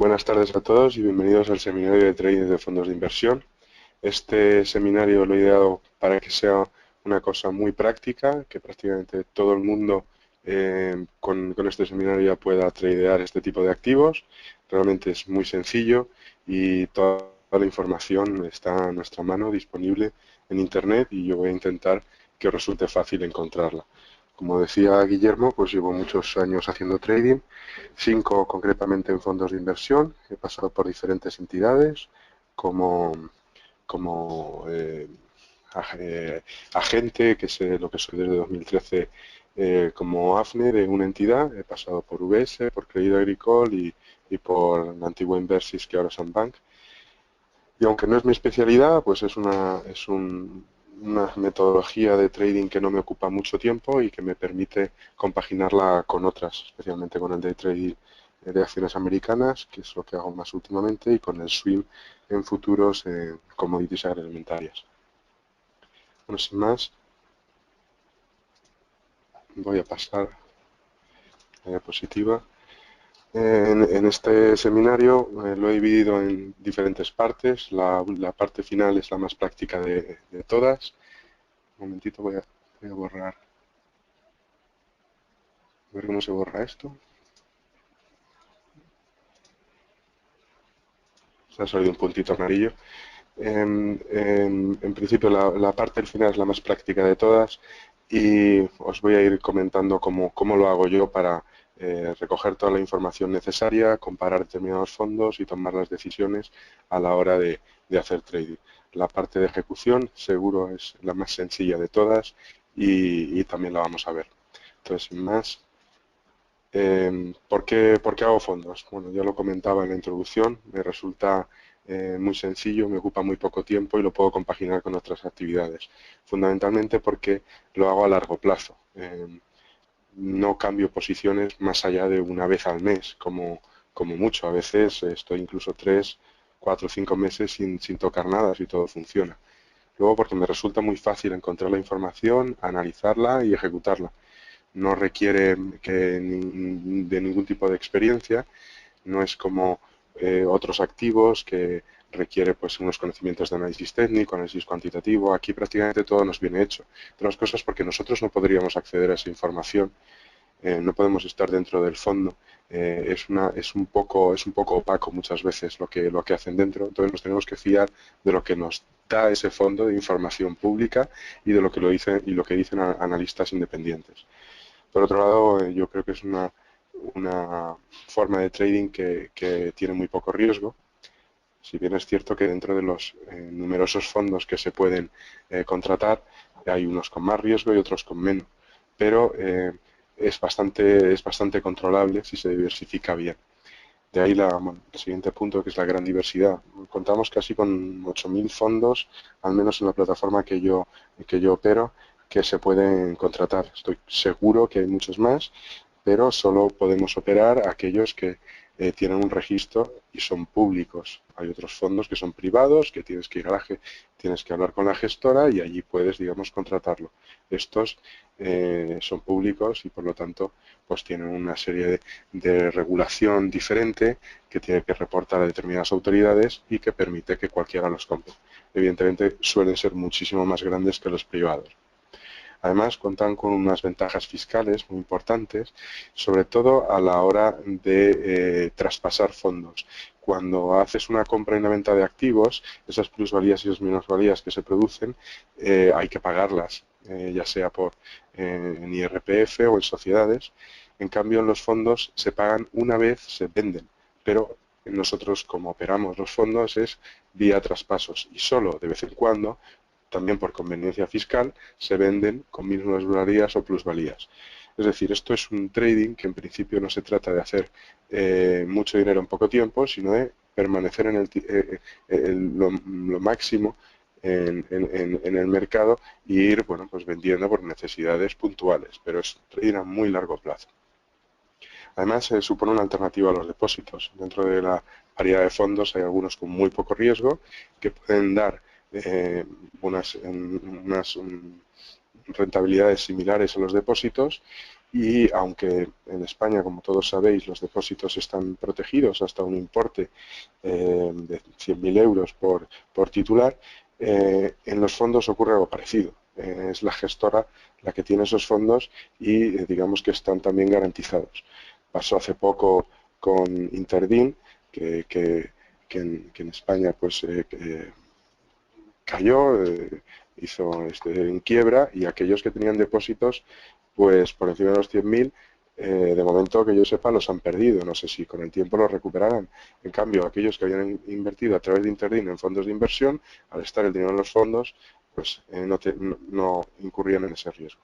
Buenas tardes a todos y bienvenidos al seminario de trading de fondos de inversión. Este seminario lo he ideado para que sea una cosa muy práctica, que prácticamente todo el mundo con este seminario ya pueda tradear este tipo de activos. Realmente es muy sencillo y toda la información está a nuestra mano, disponible en Internet, y yo voy a intentar que os resulte fácil encontrarla. Como decía Guillermo, pues llevo muchos años haciendo trading, 5 concretamente en fondos de inversión. He pasado por diferentes entidades como, como agente, que es lo que soy desde 2013, como AFNE de una entidad. He pasado por UBS, por Crédit Agricole y por la antigua Inversis, que ahora es Bank. Y aunque no es mi especialidad, pues una metodología de trading que no me ocupa mucho tiempo y que me permite compaginarla con otras, especialmente con el day trading de acciones americanas, que es lo que hago más últimamente, y con el swing en futuros en commodities agroalimentarias. Bueno, sin más, voy a pasar a la diapositiva. En este seminario lo he dividido en diferentes partes. La parte final es la más práctica de todas. Un momentito, voy a borrar. A ver cómo se borra esto. Se ha salido un puntito amarillo. En principio, la parte del final es la más práctica de todas, y os voy a ir comentando cómo lo hago yo para recoger toda la información necesaria, comparar determinados fondos y tomar las decisiones a la hora de hacer trading. La parte de ejecución seguro es la más sencilla de todas, y también la vamos a ver. Entonces, sin más, por qué hago fondos? Bueno, ya lo comentaba en la introducción, me resulta muy sencillo, me ocupa muy poco tiempo y lo puedo compaginar con otras actividades. Fundamentalmente porque lo hago a largo plazo. No cambio posiciones más allá de una vez al mes, como mucho. A veces estoy incluso 3, 4, 5 meses sin tocar nada, si todo funciona. Luego, porque me resulta muy fácil encontrar la información, analizarla y ejecutarla. No requiere de ningún tipo de experiencia. No es como otros activos que requiere pues unos conocimientos de análisis técnico, análisis cuantitativo. Aquí prácticamente todo nos viene hecho. Entre otras cosas porque nosotros no podríamos acceder a esa información, no podemos estar dentro del fondo. Es un poco opaco muchas veces lo que hacen dentro. Entonces nos tenemos que fiar de lo que nos da ese fondo de información pública y de lo que lo que dicen analistas independientes. Por otro lado, yo creo que es una forma de trading que tiene muy poco riesgo. Si bien es cierto que dentro de los numerosos fondos que se pueden contratar, hay unos con más riesgo y otros con menos, pero es bastante controlable si se diversifica bien. De ahí el siguiente punto, que es la gran diversidad. Contamos casi con 8.000 fondos, al menos en la plataforma que yo opero, que se pueden contratar. Estoy seguro que hay muchos más, pero solo podemos operar aquellos que tienen un registro y son públicos. Hay otros fondos que son privados, que tienes que hablar con la gestora y allí puedes, digamos, contratarlo. Estos son públicos y por lo tanto pues tienen una serie de regulación diferente que tiene que reportar a determinadas autoridades y que permite que cualquiera los compre. Evidentemente suelen ser muchísimo más grandes que los privados. Además, cuentan con unas ventajas fiscales muy importantes, sobre todo a la hora de traspasar fondos. Cuando haces una compra y una venta de activos, esas plusvalías y esas minusvalías que se producen, hay que pagarlas, ya sea en IRPF o en sociedades. En cambio, en los fondos se pagan una vez se venden, pero nosotros, como operamos los fondos, es vía traspasos, y solo de vez en cuando, también por conveniencia fiscal, se venden con minusvalías o plusvalías. Es decir, esto es un trading que en principio no se trata de hacer mucho dinero en poco tiempo, sino de permanecer lo máximo en el mercado e ir, bueno, pues vendiendo por necesidades puntuales, pero es trading a muy largo plazo. Además, supone una alternativa a los depósitos. Dentro de la variedad de fondos hay algunos con muy poco riesgo que pueden dar unas rentabilidades similares a los depósitos, y aunque en España, como todos sabéis, los depósitos están protegidos hasta un importe de 100.000 euros por titular, en los fondos ocurre algo parecido. Es la gestora la que tiene esos fondos y digamos que están también garantizados. Pasó hace poco con Interdin, que en España pues cayó, hizo en quiebra, y aquellos que tenían depósitos pues por encima de los 100.000, de momento que yo sepa los han perdido. No sé si con el tiempo los recuperarán. En cambio, aquellos que habían invertido a través de Interdin en fondos de inversión, al estar el dinero en los fondos, pues no incurrían en ese riesgo.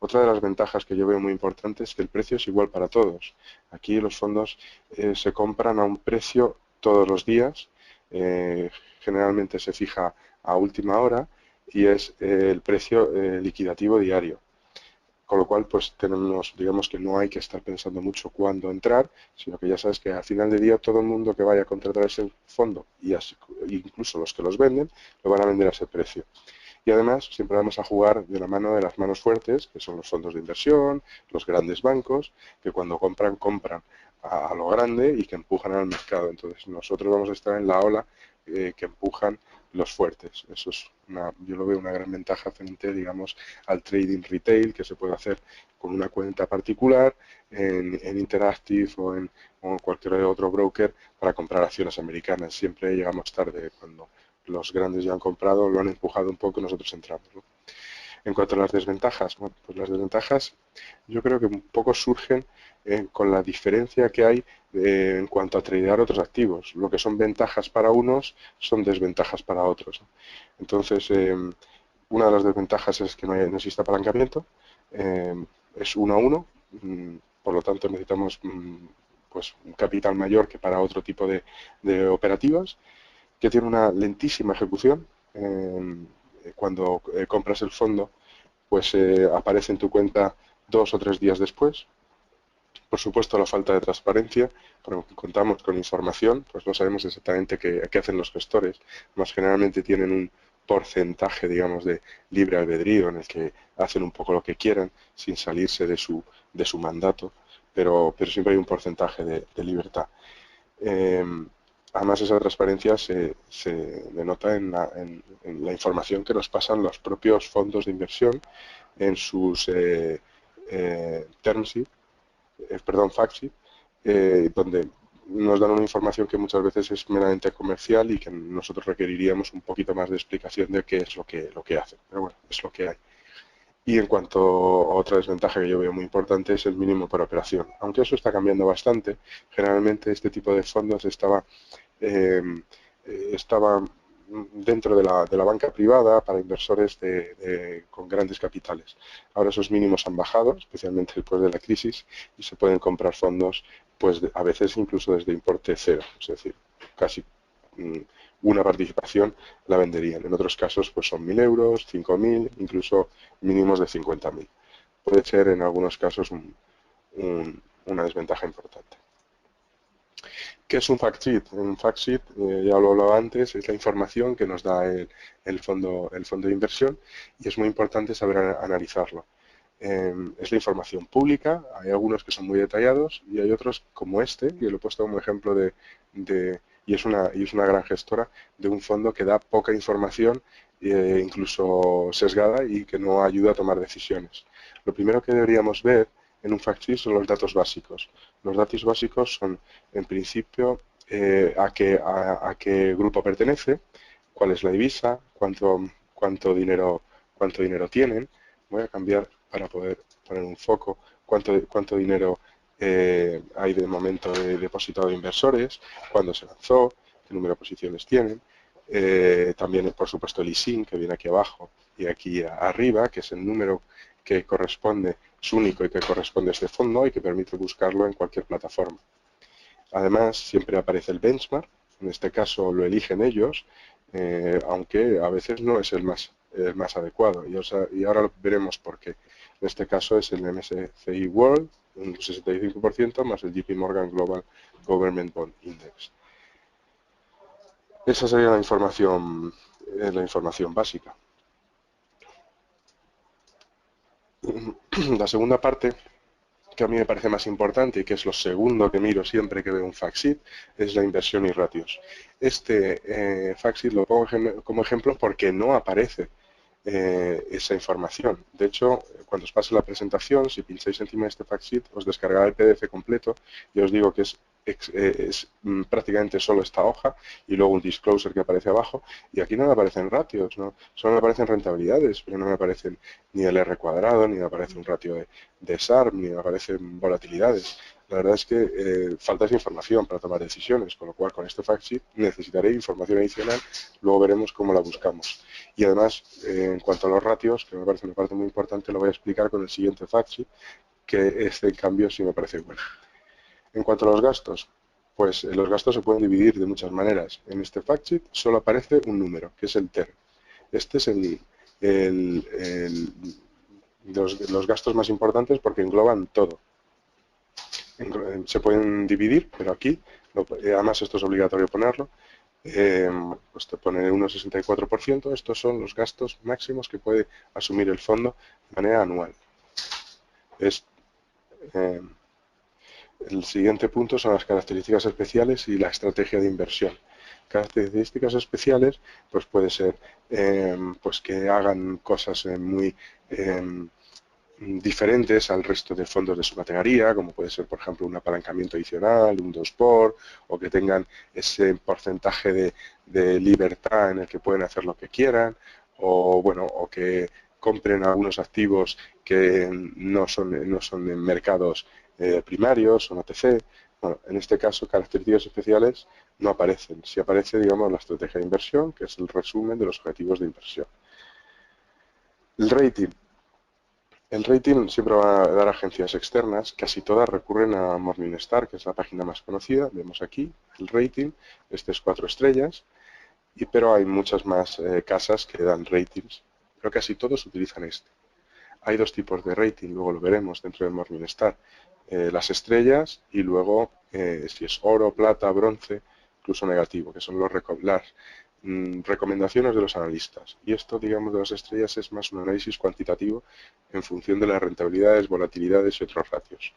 Otra de las ventajas que yo veo muy importante es que el precio es igual para todos. Aquí los fondos se compran a un precio todos los días, generalmente se fija a última hora, y es el precio liquidativo diario. Con lo cual, pues tenemos, digamos que no hay que estar pensando mucho cuándo entrar, sino que ya sabes que al final del día todo el mundo que vaya a contratar ese fondo, y incluso los que los venden, lo van a vender a ese precio. Y además siempre vamos a jugar de la mano de las manos fuertes, que son los fondos de inversión, los grandes bancos, que cuando compran, compran a lo grande y que empujan al mercado. Entonces nosotros vamos a estar en la ola que empujan los fuertes. Eso es yo lo veo una gran ventaja frente, digamos, al trading retail, que se puede hacer con una cuenta particular en Interactive o en cualquier otro broker para comprar acciones americanas. Siempre llegamos tarde. Cuando los grandes ya han comprado, lo han empujado un poco y nosotros entramos, ¿no? En cuanto a las desventajas, bueno, pues las desventajas yo creo que un poco surgen con la diferencia que hay en cuanto a tradear otros activos. Lo que son ventajas para unos son desventajas para otros, ¿no? Entonces, una de las desventajas es que no existe apalancamiento, es 1 a 1, por lo tanto necesitamos pues un capital mayor que para otro tipo de operativas, que tiene una lentísima ejecución. Cuando compras el fondo, pues aparece en tu cuenta 2 o 3 días después. Por supuesto, la falta de transparencia, porque contamos con información, pues no sabemos exactamente qué hacen los gestores, más generalmente tienen un porcentaje, digamos, de libre albedrío en el que hacen un poco lo que quieran sin salirse de su mandato, pero siempre hay un porcentaje de libertad. Además, esa transparencia se denota en la información que nos pasan los propios fondos de inversión en sus fact sheet, donde nos dan una información que muchas veces es meramente comercial y que nosotros requeriríamos un poquito más de explicación de qué es lo que hacen. Pero bueno, es lo que hay. Y en cuanto a otra desventaja que yo veo muy importante es el mínimo por operación. Aunque eso está cambiando bastante, generalmente este tipo de fondos estaba dentro de la banca privada para inversores con grandes capitales. Ahora esos mínimos han bajado, especialmente después de la crisis, y se pueden comprar fondos pues a veces incluso desde importe cero, es decir, casi una participación la venderían. En otros casos pues son 1.000 euros, 5.000, incluso mínimos de 50.000. Puede ser en algunos casos una desventaja importante. ¿Qué es un fact sheet? Un fact sheet, ya lo hablaba antes, es la información que nos da el fondo de inversión, y es muy importante saber analizarlo. Es la información pública, hay algunos que son muy detallados y hay otros como este, que lo he puesto como ejemplo y es una gran gestora de un fondo que da poca información, incluso sesgada, y que no ayuda a tomar decisiones. Lo primero que deberíamos ver en un fact sheet son los datos básicos. Los datos básicos son, en principio, a qué grupo pertenece, cuál es la divisa, cuánto dinero tienen. Voy a cambiar para poder poner un foco, cuánto dinero hay de momento depositado de inversores, cuándo se lanzó, qué número de posiciones tienen. También, por supuesto, el ISIN, que viene aquí abajo y aquí arriba, que es el número que corresponde, es único y que corresponde a este fondo y que permite buscarlo en cualquier plataforma. Además, siempre aparece el benchmark, en este caso lo eligen ellos, aunque a veces no es el más adecuado, y ahora veremos por qué. En este caso es el MSCI World, un 65%, más el JP Morgan Global Government Bond Index. Esa sería la información básica. La segunda parte, que a mí me parece más importante y que es lo segundo que miro siempre que veo un fact sheet, es la inversión y ratios. Este fact sheet lo pongo como ejemplo porque no aparece esa información. De hecho, cuando os pase la presentación, si pincháis encima de este fact sheet, os descargará el PDF completo y os digo que es prácticamente solo esta hoja y luego un disclosure que aparece abajo, y aquí no me aparecen ratios, ¿no? Solo me aparecen rentabilidades, pero no me aparecen ni el R cuadrado, ni me aparece un ratio de SARP, ni me aparecen volatilidades. La verdad es que falta esa información para tomar decisiones, con lo cual con este fact sheet necesitaré información adicional, luego veremos cómo la buscamos. Y además, en cuanto a los ratios, que me parece una parte muy importante, lo voy a explicar con el siguiente fact sheet, que este cambio sí me parece bueno. En cuanto a los gastos, pues los gastos se pueden dividir de muchas maneras. En este fact sheet solo aparece un número, que es el TER. Este es los gastos más importantes porque engloban todo. Se pueden dividir, pero aquí, además esto es obligatorio ponerlo, pues te pone 1,64%. Estos son los gastos máximos que puede asumir el fondo de manera anual. El siguiente punto son las características especiales y la estrategia de inversión. Características especiales, pues puede ser pues que hagan cosas muy diferentes al resto de fondos de su categoría, como puede ser, por ejemplo, un apalancamiento adicional, un 2 por, o que tengan ese porcentaje de libertad en el que pueden hacer lo que quieran, o bueno, o que compren algunos activos que no son en mercados primarios o en OTC. Bueno, en este caso, características especiales no aparecen. Si aparece, digamos, la estrategia de inversión, que es el resumen de los objetivos de inversión. El rating. El rating siempre va a dar agencias externas, casi todas recurren a Morningstar, que es la página más conocida. Vemos aquí el rating, este es 4 estrellas, pero hay muchas más casas que dan ratings, pero casi todos utilizan este. Hay dos tipos de rating, luego lo veremos dentro de Morningstar, las estrellas y luego si es oro, plata, bronce, incluso negativo, que son las recomendaciones de los analistas. Y esto, digamos, de las estrellas es más un análisis cuantitativo en función de las rentabilidades, volatilidades y otros ratios.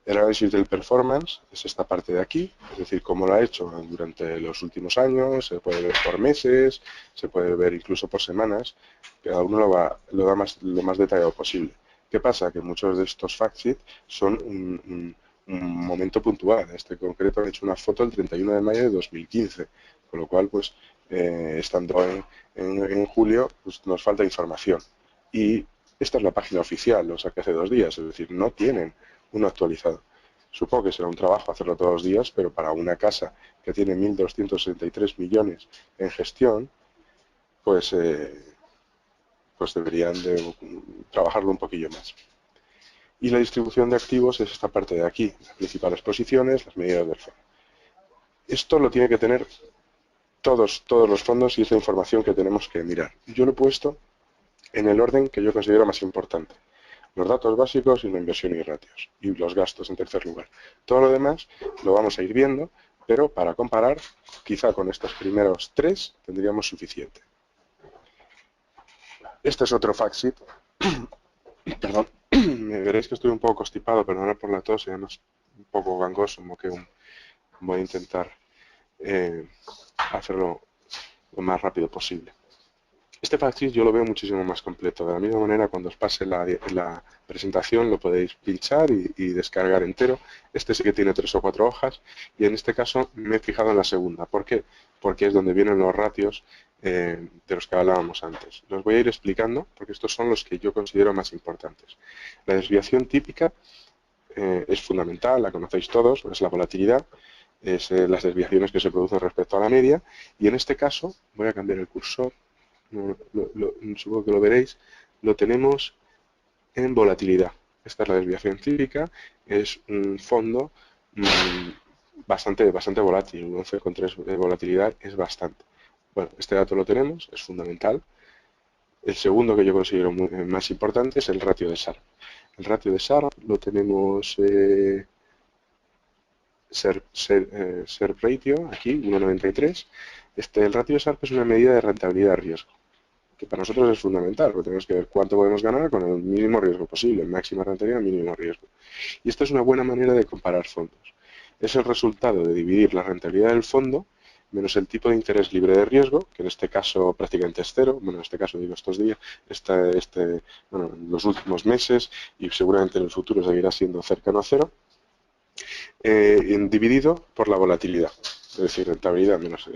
El análisis del performance es esta parte de aquí, es decir, cómo lo ha hecho durante los últimos años, se puede ver por meses, se puede ver incluso por semanas, cada uno lo da lo más detallado posible. ¿Qué pasa? Que muchos de estos fact sheets son un momento puntual. En este concreto han hecho una foto el 31 de mayo de 2015, con lo cual, pues, estando en julio, pues, nos falta información. Y esta es la página oficial, o sea que hace 2 días, es decir, no tienen uno actualizado. Supongo que será un trabajo hacerlo todos los días, pero para una casa que tiene 1.263 millones en gestión, pues, pues deberían de trabajarlo un poquillo más. Y la distribución de activos es esta parte de aquí, las principales posiciones, las medidas del fondo. Esto lo tiene que tener todos los fondos y es la información que tenemos que mirar. Yo lo he puesto en el orden que yo considero más importante. Los datos básicos y la inversión y ratios. Y los gastos en tercer lugar. Todo lo demás lo vamos a ir viendo, pero para comparar, quizá con estos primeros 3 tendríamos suficiente. Este es otro fact sheet. Perdón, me veréis que estoy un poco constipado, perdonad por la tos, y además un poco gangoso, como que voy a intentar hacerlo lo más rápido posible. Este fact sheet yo lo veo muchísimo más completo. De la misma manera, cuando os pase la presentación, lo podéis pinchar y descargar entero. Este sí que tiene 3 o 4 hojas y en este caso me he fijado en la segunda. ¿Por qué? Porque es donde vienen los ratios de los que hablábamos antes. Los voy a ir explicando porque estos son los que yo considero más importantes. La desviación típica es fundamental, la conocéis todos, es la volatilidad, es las desviaciones que se producen respecto a la media y en este caso, voy a cambiar el cursor, supongo que lo veréis, lo tenemos en volatilidad. Esta es la desviación típica, es un fondo bastante volátil, un 11,3 de volatilidad es bastante. Bueno, este dato lo tenemos, es fundamental. El segundo que yo considero más importante es el ratio de SARP. El ratio de SARP lo tenemos SERP ratio, aquí, 1,93. El ratio de SARP es una medida de rentabilidad de riesgo. que para nosotros es fundamental, porque tenemos que ver cuánto podemos ganar con el mínimo riesgo posible, máxima rentabilidad, mínimo riesgo. Y esta es una buena manera de comparar fondos. Es el resultado de dividir la rentabilidad del fondo menos el tipo de interés libre de riesgo, que en este caso prácticamente es cero, bueno, en este caso digo estos días, bueno, en los últimos meses y seguramente en el futuro seguirá siendo cercano a cero, dividido por la volatilidad, es decir, rentabilidad menos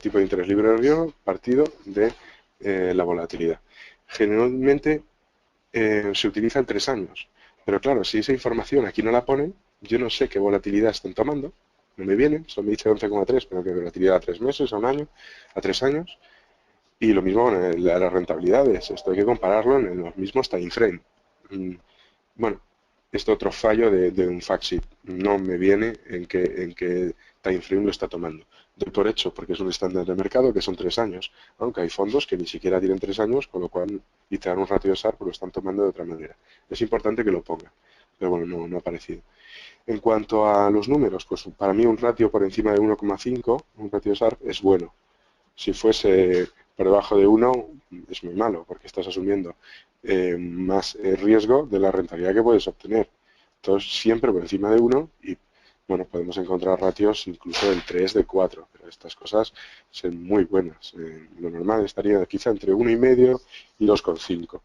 tipo de interés libre de riesgo partido de la volatilidad. Generalmente se utiliza en 3 años, pero claro, si esa información aquí no la ponen, yo no sé qué volatilidad están tomando, no me viene, solo me dice 11,3, pero que volatilidad a 3 meses, a un año, a 3 años, y lo mismo con las rentabilidades, esto hay que compararlo en los mismos time frame. Bueno, esto otro fallo de un fact sheet, no me viene en qué time frame lo está tomando. Doy por hecho, porque es un estándar de mercado, que son 3 años, aunque hay fondos que ni siquiera tienen 3 años, con lo cual, y te dan un ratio de SAR, pues lo están tomando de otra manera. Es importante que lo ponga, pero bueno, no ha aparecido. En cuanto a los números, pues para mí un ratio por encima de 1,5, un ratio de SAR, es bueno. Si fuese por debajo de 1, es muy malo, porque estás asumiendo más riesgo de la rentabilidad que puedes obtener. Entonces, siempre por encima de 1 y, bueno, podemos encontrar ratios incluso del 3, de 4, pero estas cosas son muy buenas. Lo normal estaría quizá entre 1,5 y 2,5,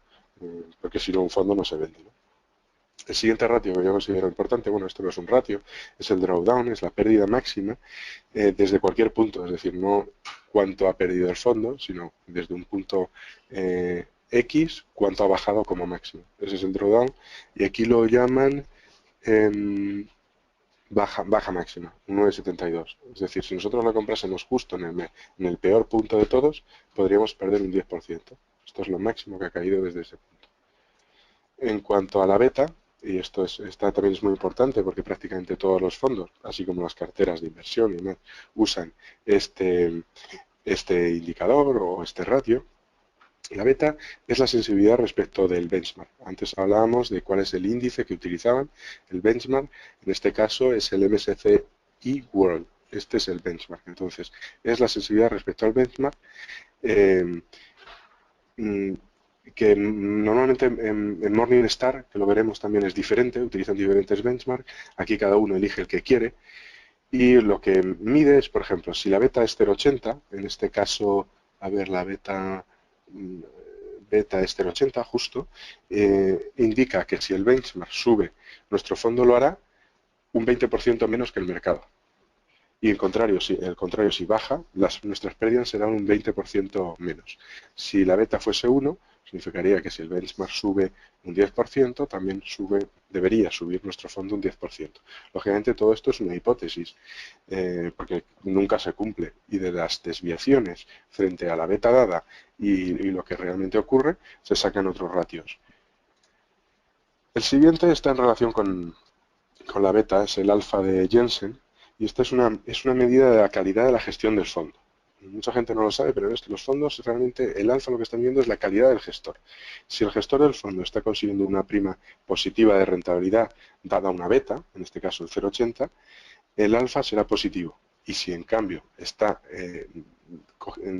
porque si no un fondo no se vende, ¿no? El siguiente ratio que yo considero importante, bueno, esto no es un ratio, es el drawdown, es la pérdida máxima desde cualquier punto, es decir, no cuánto ha perdido el fondo, sino desde un punto X, cuánto ha bajado como máximo. Ese es el drawdown y aquí lo llaman baja máxima, 1,72. Es decir, si nosotros la comprásemos justo en el peor punto de todos, podríamos perder un 10%. Esto es lo máximo que ha caído desde ese punto. En cuanto a la beta, y esta también es muy importante porque prácticamente todos los fondos, así como las carteras de inversión y demás, usan este indicador o este ratio. La beta es la sensibilidad respecto del benchmark. Antes hablábamos de cuál es el índice que utilizaban. El benchmark, en este caso, es el MSCI World. Este es el benchmark. Entonces, es la sensibilidad respecto al benchmark que normalmente en Morningstar, que lo veremos también, es diferente, utilizan diferentes benchmarks, aquí cada uno elige el que quiere, y lo que mide es, por ejemplo, si la beta es 0,80, en este caso, a ver, la beta es 0,80 justo, indica que si el benchmark sube, nuestro fondo lo hará un 20% menos que el mercado. Y el contrario, si baja, nuestras pérdidas serán un 20% menos. Si la beta fuese 1, significaría que si el benchmark sube un 10%, también debería subir nuestro fondo un 10%. Lógicamente todo esto es una hipótesis, porque nunca se cumple. Y de las desviaciones frente a la beta dada y lo que realmente ocurre, se sacan otros ratios. El siguiente está en relación con la beta, es el alfa de Jensen. Y esta es una medida de la calidad de la gestión del fondo. Mucha gente no lo sabe, pero los fondos realmente, el alfa lo que están viendo es la calidad del gestor. Si el gestor del fondo está consiguiendo una prima positiva de rentabilidad dada una beta, en este caso el 0,80, el alfa será positivo. Y si en cambio está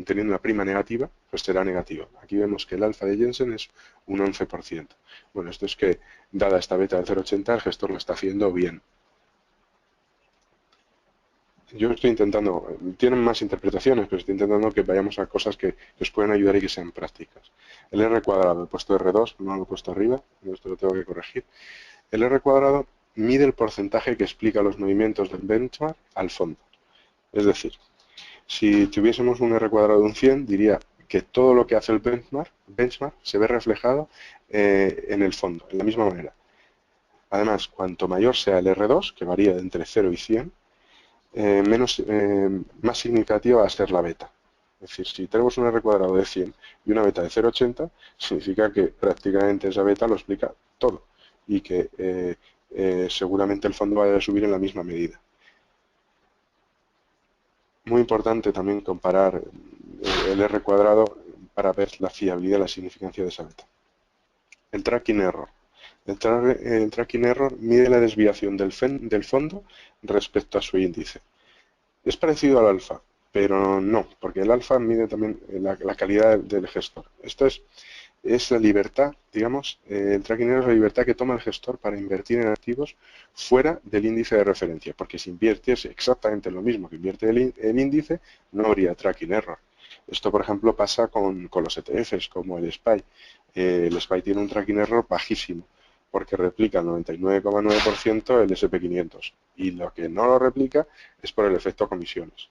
teniendo una prima negativa, pues será negativo. Aquí vemos que el alfa de Jensen es un 11%. Bueno, esto es que, dada esta beta del 0,80, el gestor lo está haciendo bien. Yo estoy intentando, tienen más interpretaciones, pero estoy intentando que vayamos a cosas que os pueden ayudar y que sean prácticas. El R cuadrado, he puesto R2, no lo he puesto arriba, esto lo tengo que corregir. El R cuadrado mide el porcentaje que explica los movimientos del benchmark al fondo. Es decir, si tuviésemos un R cuadrado de un 100, diría que todo lo que hace el benchmark se ve reflejado en el fondo, en la misma manera. Además, cuanto mayor sea el R2, que varía de entre 0 y 100, más significativa va a ser la beta. Es decir, si tenemos un R cuadrado de 100 y una beta de 0,80, significa que prácticamente esa beta lo explica todo y que seguramente el fondo vaya a subir en la misma medida. Muy importante también comparar el R cuadrado para ver la fiabilidad y la significancia de esa beta. El tracking error. El tracking error mide la desviación del fondo respecto a su índice. Es parecido al alfa, pero no, porque el alfa mide también la calidad del gestor. Esto es la libertad, digamos, el tracking error es la libertad que toma el gestor para invertir en activos fuera del índice de referencia, porque si inviertes exactamente lo mismo que invierte el índice, no habría tracking error. Esto, por ejemplo, pasa con los ETFs, como el SPY. El SPY tiene un tracking error bajísimo, porque replica el 99,9% el SP500, y lo que no lo replica es por el efecto comisiones.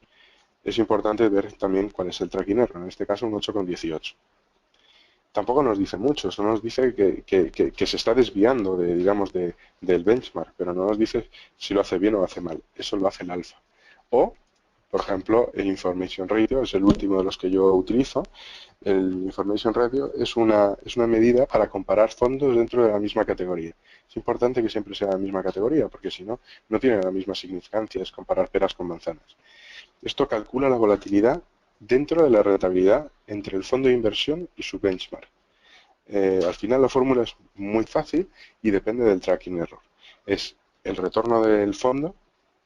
Es importante ver también cuál es el tracking error, en este caso un 8,18. Tampoco nos dice mucho, eso nos dice que se está desviando digamos, del benchmark, pero no nos dice si lo hace bien o lo hace mal. Eso lo hace el alfa. O, por ejemplo, el Information Ratio es el último de los que yo utilizo. El Information Ratio es una medida para comparar fondos dentro de la misma categoría. Es importante que siempre sea la misma categoría, porque si no, no tiene la misma significancia, es comparar peras con manzanas. Esto calcula la volatilidad dentro de la rentabilidad entre el fondo de inversión y su benchmark. Al final la fórmula es muy fácil y depende del tracking error. Es el retorno del fondo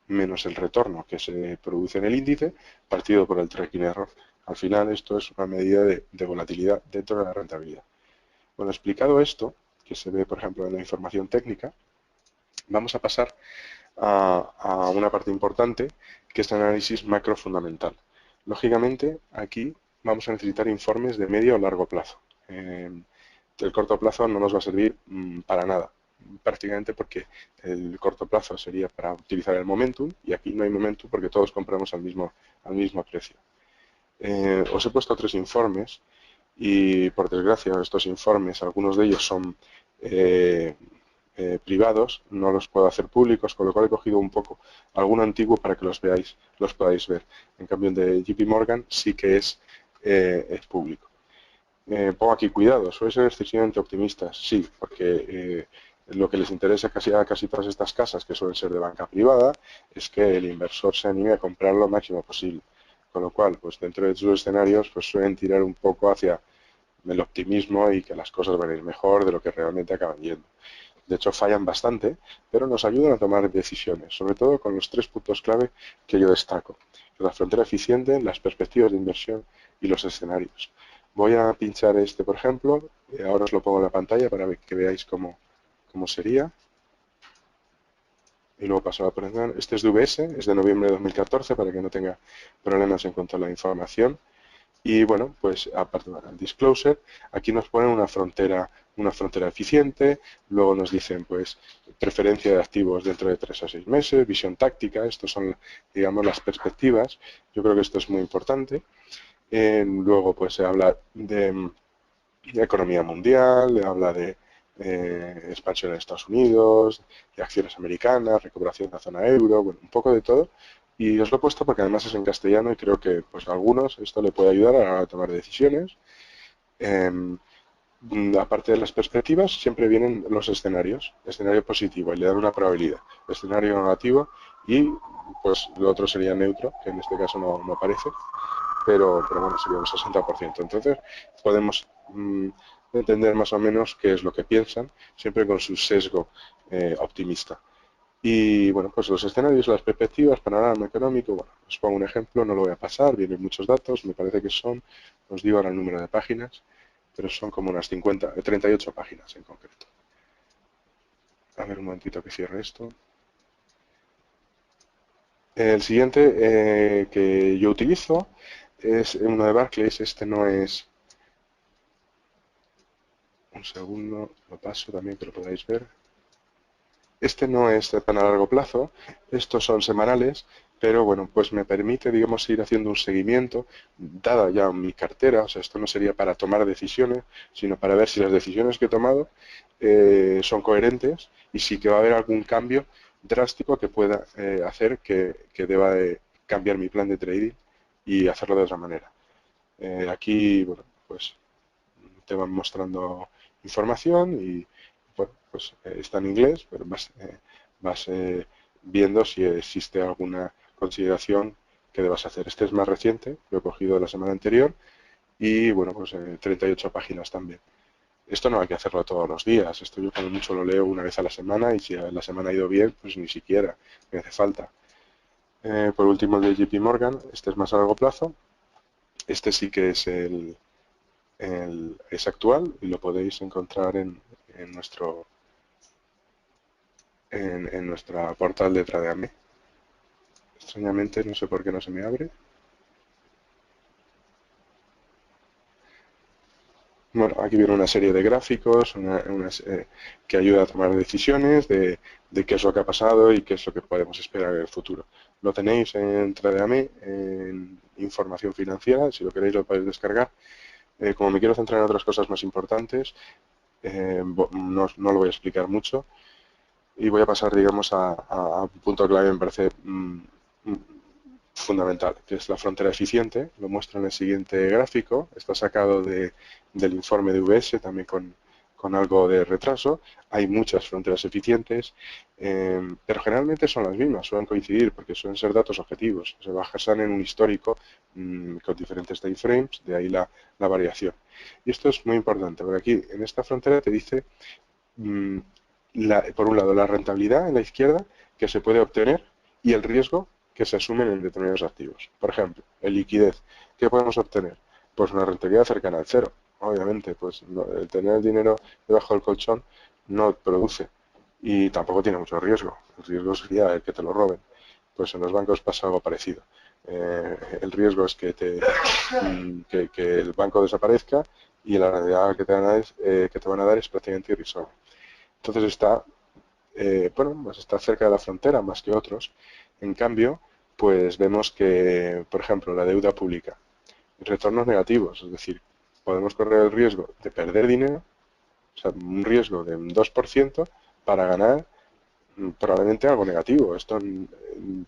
menos el retorno que se produce en el índice partido por el tracking error. Al final esto es una medida de volatilidad dentro de la rentabilidad. Bueno, explicado esto, que se ve por ejemplo en la información técnica, vamos a pasar a una parte importante que es el análisis macrofundamental. Lógicamente, aquí vamos a necesitar informes de medio o largo plazo. El corto plazo no nos va a servir para nada, prácticamente porque el corto plazo sería para utilizar el momentum y aquí no hay momentum porque todos compramos al mismo precio. Os he puesto 3 informes y por desgracia estos informes, algunos de ellos son privados, no los puedo hacer públicos, con lo cual he cogido un poco alguno antiguo para que los veáis, los podáis ver. En cambio el de JP Morgan sí que es público. Pongo aquí cuidado, ¿suele ser excesivamente optimistas? Sí, porque lo que les interesa a casi todas estas casas, que suelen ser de banca privada, es que el inversor se anime a comprar lo máximo posible. Con lo cual, pues dentro de sus escenarios, pues suelen tirar un poco hacia el optimismo y que las cosas van a ir mejor de lo que realmente acaban yendo. De hecho, fallan bastante, pero nos ayudan a tomar decisiones, sobre todo con los 3 puntos clave que yo destaco. La frontera eficiente, las perspectivas de inversión y los escenarios. Voy a pinchar este, por ejemplo, ahora os lo pongo en la pantalla para que veáis cómo sería. Y luego paso a la presentación. Este es de UBS, es de noviembre de 2014, para que no tenga problemas en cuanto a la información. Y bueno, pues aparte del disclosure, aquí nos ponen una frontera eficiente, luego nos dicen pues preferencia de activos dentro de 3 a 6 meses, visión táctica, estos son digamos las perspectivas, yo creo que esto es muy importante. Luego pues se habla de economía mundial, habla de expansión en Estados Unidos, de acciones americanas, recuperación de la zona euro, bueno, un poco de todo. Y os lo he puesto porque además es en castellano y creo que pues a algunos esto le puede ayudar a tomar decisiones. Aparte de las perspectivas, siempre vienen los escenarios. Escenario positivo, y le dan una probabilidad. Escenario negativo y pues lo otro sería neutro, que en este caso no aparece, pero bueno, sería un 60%. Entonces podemos entender más o menos qué es lo que piensan, siempre con su sesgo optimista. Y bueno, pues los escenarios, las perspectivas, panorama económico, bueno, os pongo un ejemplo, no lo voy a pasar, vienen muchos datos, me parece que son, os digo ahora el número de páginas, pero son como unas 38 páginas en concreto. A ver un momentito que cierre esto. El siguiente que yo utilizo es uno de Barclays, este no es... Un segundo, lo paso también que lo podáis ver. Este no es tan a largo plazo, estos son semanales, pero bueno, pues me permite, digamos, ir haciendo un seguimiento, dada ya mi cartera, o sea, esto no sería para tomar decisiones, sino para ver si las decisiones que he tomado son coherentes y si que va a haber algún cambio drástico que pueda hacer que deba de cambiar mi plan de trading y hacerlo de otra manera. Aquí, bueno, pues te van mostrando información y bueno, pues está en inglés, pero vas viendo si existe alguna consideración que debas hacer. Este es más reciente, lo he cogido de la semana anterior y bueno, pues 38 páginas también. Esto no hay que hacerlo todos los días, esto yo como mucho lo leo una vez a la semana y si a la semana ha ido bien, pues ni siquiera me hace falta. Por último, el de JP Morgan, este es más a largo plazo. Este sí que es es actual y lo podéis encontrar en nuestro en nuestra portal de Tradeame. Extrañamente no sé por qué no se me abre. Bueno, aquí viene una serie de gráficos que ayuda a tomar decisiones de qué es lo que ha pasado y qué es lo que podemos esperar en el futuro. Lo tenéis en Tradeame, en información financiera, si lo queréis lo podéis descargar. Como me quiero centrar en otras cosas más importantes, no lo voy a explicar mucho y voy a pasar, digamos, a un punto clave que me parece fundamental, que es la frontera eficiente. Lo muestro en el siguiente gráfico. Está sacado del informe de UBS, también con algo de retraso. Hay muchas fronteras eficientes, pero generalmente son las mismas, suelen coincidir porque suelen ser datos objetivos. Se basan en un histórico con diferentes time frames, de ahí la variación. Y esto es muy importante, porque aquí en esta frontera te dice, por un lado, la rentabilidad en la izquierda que se puede obtener y el riesgo que se asumen en determinados activos. Por ejemplo, en liquidez, ¿qué podemos obtener? Pues una rentabilidad cercana al cero. Obviamente, pues el tener el dinero debajo del colchón no produce y tampoco tiene mucho riesgo. El riesgo sería el que te lo roben. Pues en los bancos pasa algo parecido. El riesgo es que el banco desaparezca y la rentabilidad que te van a dar es prácticamente irrisoria. Entonces bueno, pues está cerca de la frontera más que otros. En cambio, pues vemos que, por ejemplo, la deuda pública, retornos negativos, es decir, podemos correr el riesgo de perder dinero, o sea, un riesgo de un 2% para ganar probablemente algo negativo. Esto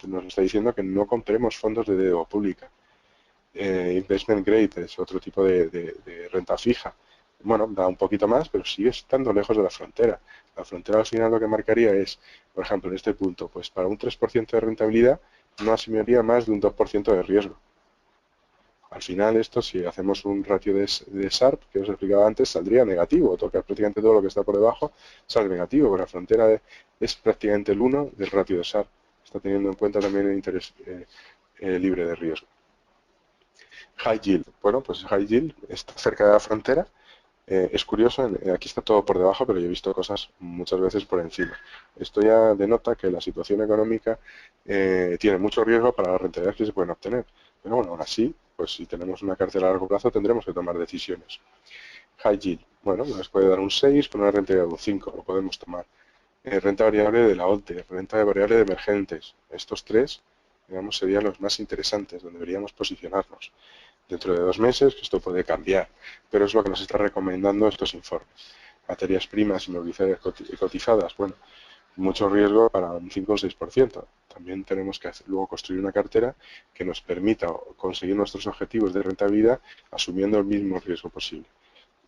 nos está diciendo que no compremos fondos de deuda pública. Investment grade es otro tipo de renta fija. Bueno, da un poquito más, pero sigue estando lejos de la frontera. La frontera al final lo que marcaría es, por ejemplo, en este punto, pues para un 3% de rentabilidad no asumiría más de un 2% de riesgo. Al final esto, si hacemos un ratio de Sharpe, que os explicaba antes, saldría negativo. Toca prácticamente todo lo que está por debajo sale negativo, porque la frontera es prácticamente el 1 del ratio de Sharpe. Está teniendo en cuenta también el interés libre de riesgo. High yield. Bueno, pues high yield está cerca de la frontera. Es curioso, aquí está todo por debajo, pero yo he visto cosas muchas veces por encima. Esto ya denota que la situación económica tiene mucho riesgo para las rentabilidades que se pueden obtener. Pero bueno, aún así, pues si tenemos una cartera a largo plazo tendremos que tomar decisiones. High yield. Bueno, nos puede dar un 6 con una rentabilidad de un 5, lo podemos tomar. Renta variable de la OLTE, renta variable de emergentes. Estos tres, digamos, serían los más interesantes, donde deberíamos posicionarnos. Dentro de 2 meses, que esto puede cambiar, pero es lo que nos está recomendando estos informes. Materias primas inmobiliarias cotizadas, bueno, mucho riesgo para un 5 o 6%. También tenemos que luego construir una cartera que nos permita conseguir nuestros objetivos de rentabilidad asumiendo el mismo riesgo posible.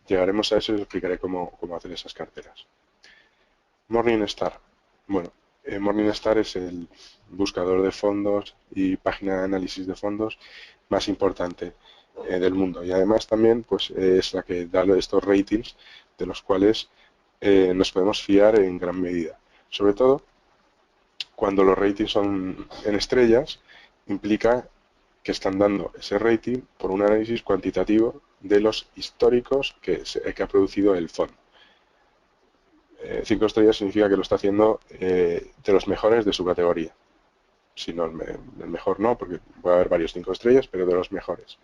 Llegaremos a eso y os explicaré cómo hacer esas carteras. Morningstar. Bueno, Morningstar es el buscador de fondos y página de análisis de fondos más importante del mundo, y además también pues es la que da estos ratings de los cuales nos podemos fiar en gran medida. Sobre todo cuando los ratings son en estrellas, implica que están dando ese rating por un análisis cuantitativo de los históricos que ha producido el fondo. 5 estrellas significa que lo está haciendo de los mejores de su categoría. Si no, el mejor no, porque puede haber varios 5 estrellas, pero de los mejores.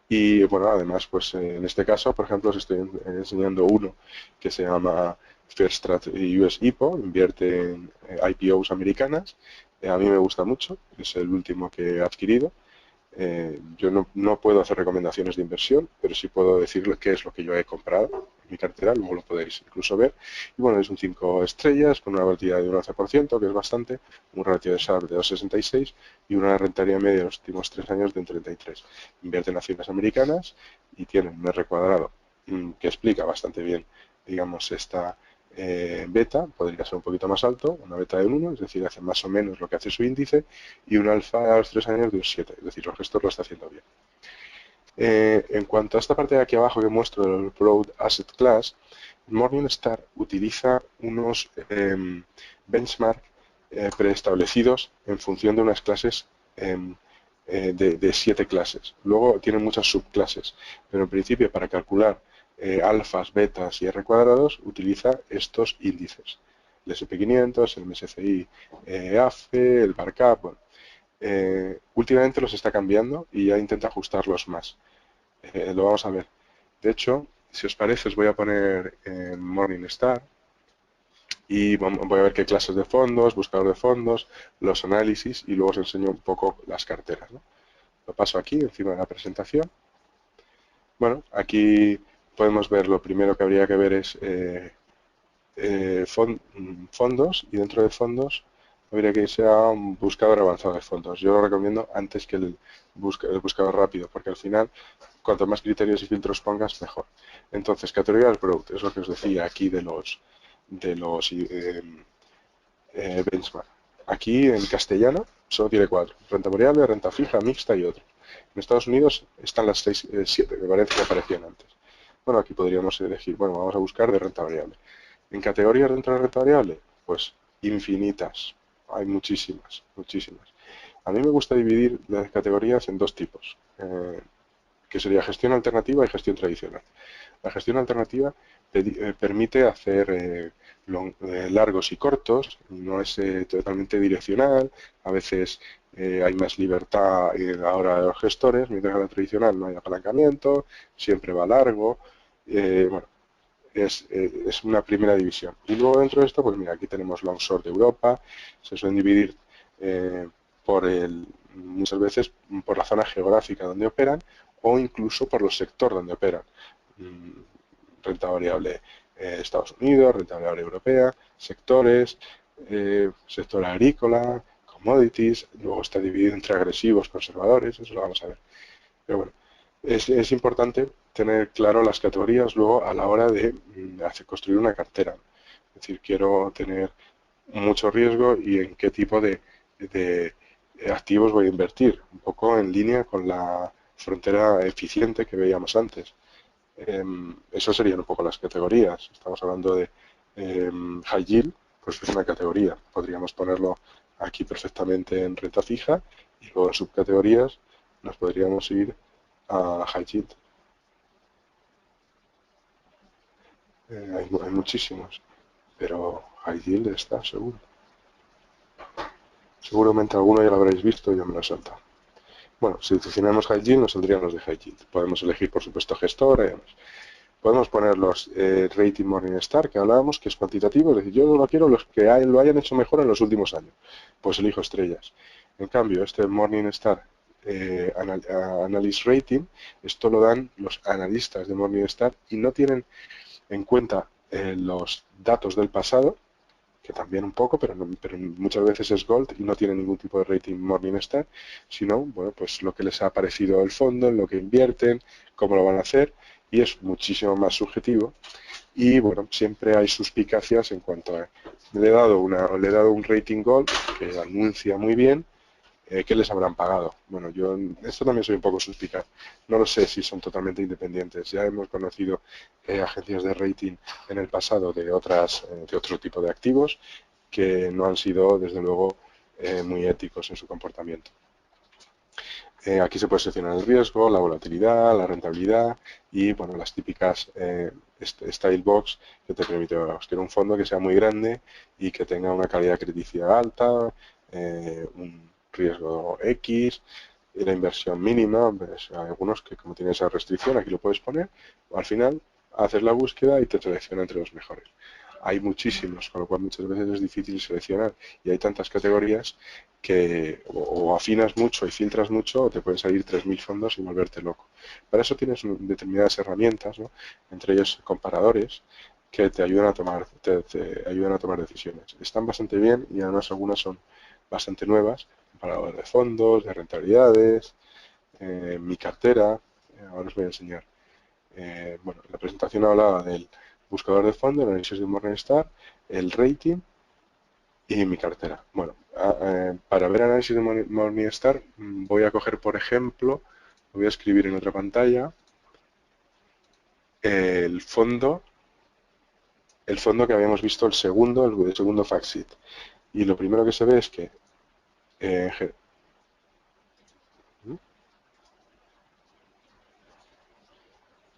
Y bueno, además, pues en este caso, por ejemplo, os estoy enseñando uno que se llama First Strat US IPO, invierte en IPOs americanas. A mí me gusta mucho, es el último que he adquirido. Yo no puedo hacer recomendaciones de inversión, pero sí puedo decirles qué es lo que yo he comprado en mi cartera, luego lo podéis incluso ver. Y bueno, es un 5 estrellas con una volatilidad de un 11%, que es bastante, un ratio de Sharpe de 2,66 y una rentabilidad media de los últimos 3 años de un 33. Invierte en acciones americanas y tiene un R cuadrado que explica bastante bien, digamos, esta beta, podría ser un poquito más alto, una beta de 1, es decir, hace más o menos lo que hace su índice, y un alfa a los 3 años de un 7, es decir, el gestor lo está haciendo bien. En cuanto a esta parte de aquí abajo que muestro del Broad Asset Class, Morningstar utiliza unos benchmark preestablecidos en función de unas clases de 7 clases. Luego tienen muchas subclases, pero en principio para calcular alfas, betas y R cuadrados utiliza estos índices. El SP500, el MSCI AFE, el BarCap. Bueno, últimamente los está cambiando y ya intenta ajustarlos más. Lo vamos a ver. De hecho, si os parece, os voy a poner en Morningstar y voy a ver qué clases de fondos, buscador de fondos, los análisis y luego os enseño un poco las carteras, ¿no? Lo paso aquí encima de la presentación. Bueno, aquí podemos ver, lo primero que habría que ver es fondos, y dentro de fondos habría que irse a un buscador avanzado de fondos. Yo lo recomiendo antes que el buscador rápido, porque al final cuanto más criterios y filtros pongas, mejor. Entonces, categorías Growth, es lo que os decía aquí de los benchmark. Aquí en castellano solo tiene 4: renta variable, renta fija, mixta y otro. En Estados Unidos están las 7, me parece que aparecían antes. Bueno, aquí podríamos elegir, bueno, vamos a buscar de renta variable. En categorías dentro de renta variable, pues infinitas. Hay muchísimas, muchísimas. A mí me gusta dividir las categorías en 2 tipos, que sería gestión alternativa y gestión tradicional. La gestión alternativa permite hacer largos y cortos, no es totalmente direccional, a veces hay más libertad a la hora de los gestores, mientras que la tradicional no hay apalancamiento, siempre va largo. Bueno, es una primera división. Y luego dentro de esto, pues mira, aquí tenemos long short de Europa, se suelen dividir muchas veces por la zona geográfica donde operan o incluso por los sectores donde operan. Renta variable Estados Unidos, renta variable europea, sectores, sector agrícola, commodities, luego está dividido entre agresivos, conservadores, eso lo vamos a ver. Pero bueno, es importante tener claro las categorías luego a la hora de construir una cartera. Es decir, quiero tener mucho riesgo y en qué tipo de activos voy a invertir, un poco en línea con la frontera eficiente que veíamos antes. Eso serían un poco las categorías. Estamos hablando de high yield, pues es una categoría. Podríamos ponerlo aquí perfectamente en renta fija y luego en subcategorías nos podríamos ir a high yield. Hay muchísimos, pero high yield está seguro. Seguramente alguno ya lo habréis visto y ya me lo he saltado. Bueno, si seleccionamos high yield nos saldrían los de high yield. Podemos elegir, por supuesto, gestor. Podemos poner los rating Morningstar que hablábamos, que es cuantitativo, es decir, yo no quiero los que lo hayan hecho mejor en los últimos años. Pues elijo estrellas. En cambio, este Morningstar Analyst Rating, esto lo dan los analistas de Morningstar y no tienen en cuenta los datos del pasado, que también un poco, pero muchas veces es Gold y no tiene ningún tipo de rating Morningstar, sino, bueno, pues lo que les ha parecido el fondo, en lo que invierten, cómo lo van a hacer, y es muchísimo más subjetivo. Y bueno, siempre hay suspicacias en cuanto a, le he dado un rating Gold que anuncia muy bien, ¿qué les habrán pagado? Bueno, yo en esto también soy un poco suspicaz. No lo sé si son totalmente independientes. Ya hemos conocido agencias de rating en el pasado de otro tipo de activos que no han sido, desde luego, muy éticos en su comportamiento. Aquí se puede seleccionar el riesgo, la volatilidad, la rentabilidad y, bueno, las típicas Style Box que te permite, quiero un fondo que sea muy grande y que tenga una calidad crediticia alta, un riesgo X, y la inversión mínima. Pues hay algunos que, como tienen esa restricción, aquí lo puedes poner. Al final haces la búsqueda y te selecciona entre los mejores. Hay muchísimos, con lo cual muchas veces es difícil seleccionar y hay tantas categorías que o afinas mucho y filtras mucho o te pueden salir 3.000 fondos y volverte loco. Para eso tienes determinadas herramientas, ¿no? Entre ellos comparadores que te ayudan a tomar, te ayudan a tomar decisiones. Están bastante bien y además algunas son bastante nuevas, comparadores de fondos, de rentabilidades, mi cartera, ahora os voy a enseñar. Bueno, la presentación hablaba del buscador de fondos, el análisis de Morningstar, el rating y mi cartera. Bueno, para ver análisis de Morningstar voy a coger, por ejemplo, lo voy a escribir en otra pantalla, el fondo que habíamos visto, el segundo fact sheet. y lo primero que se ve es que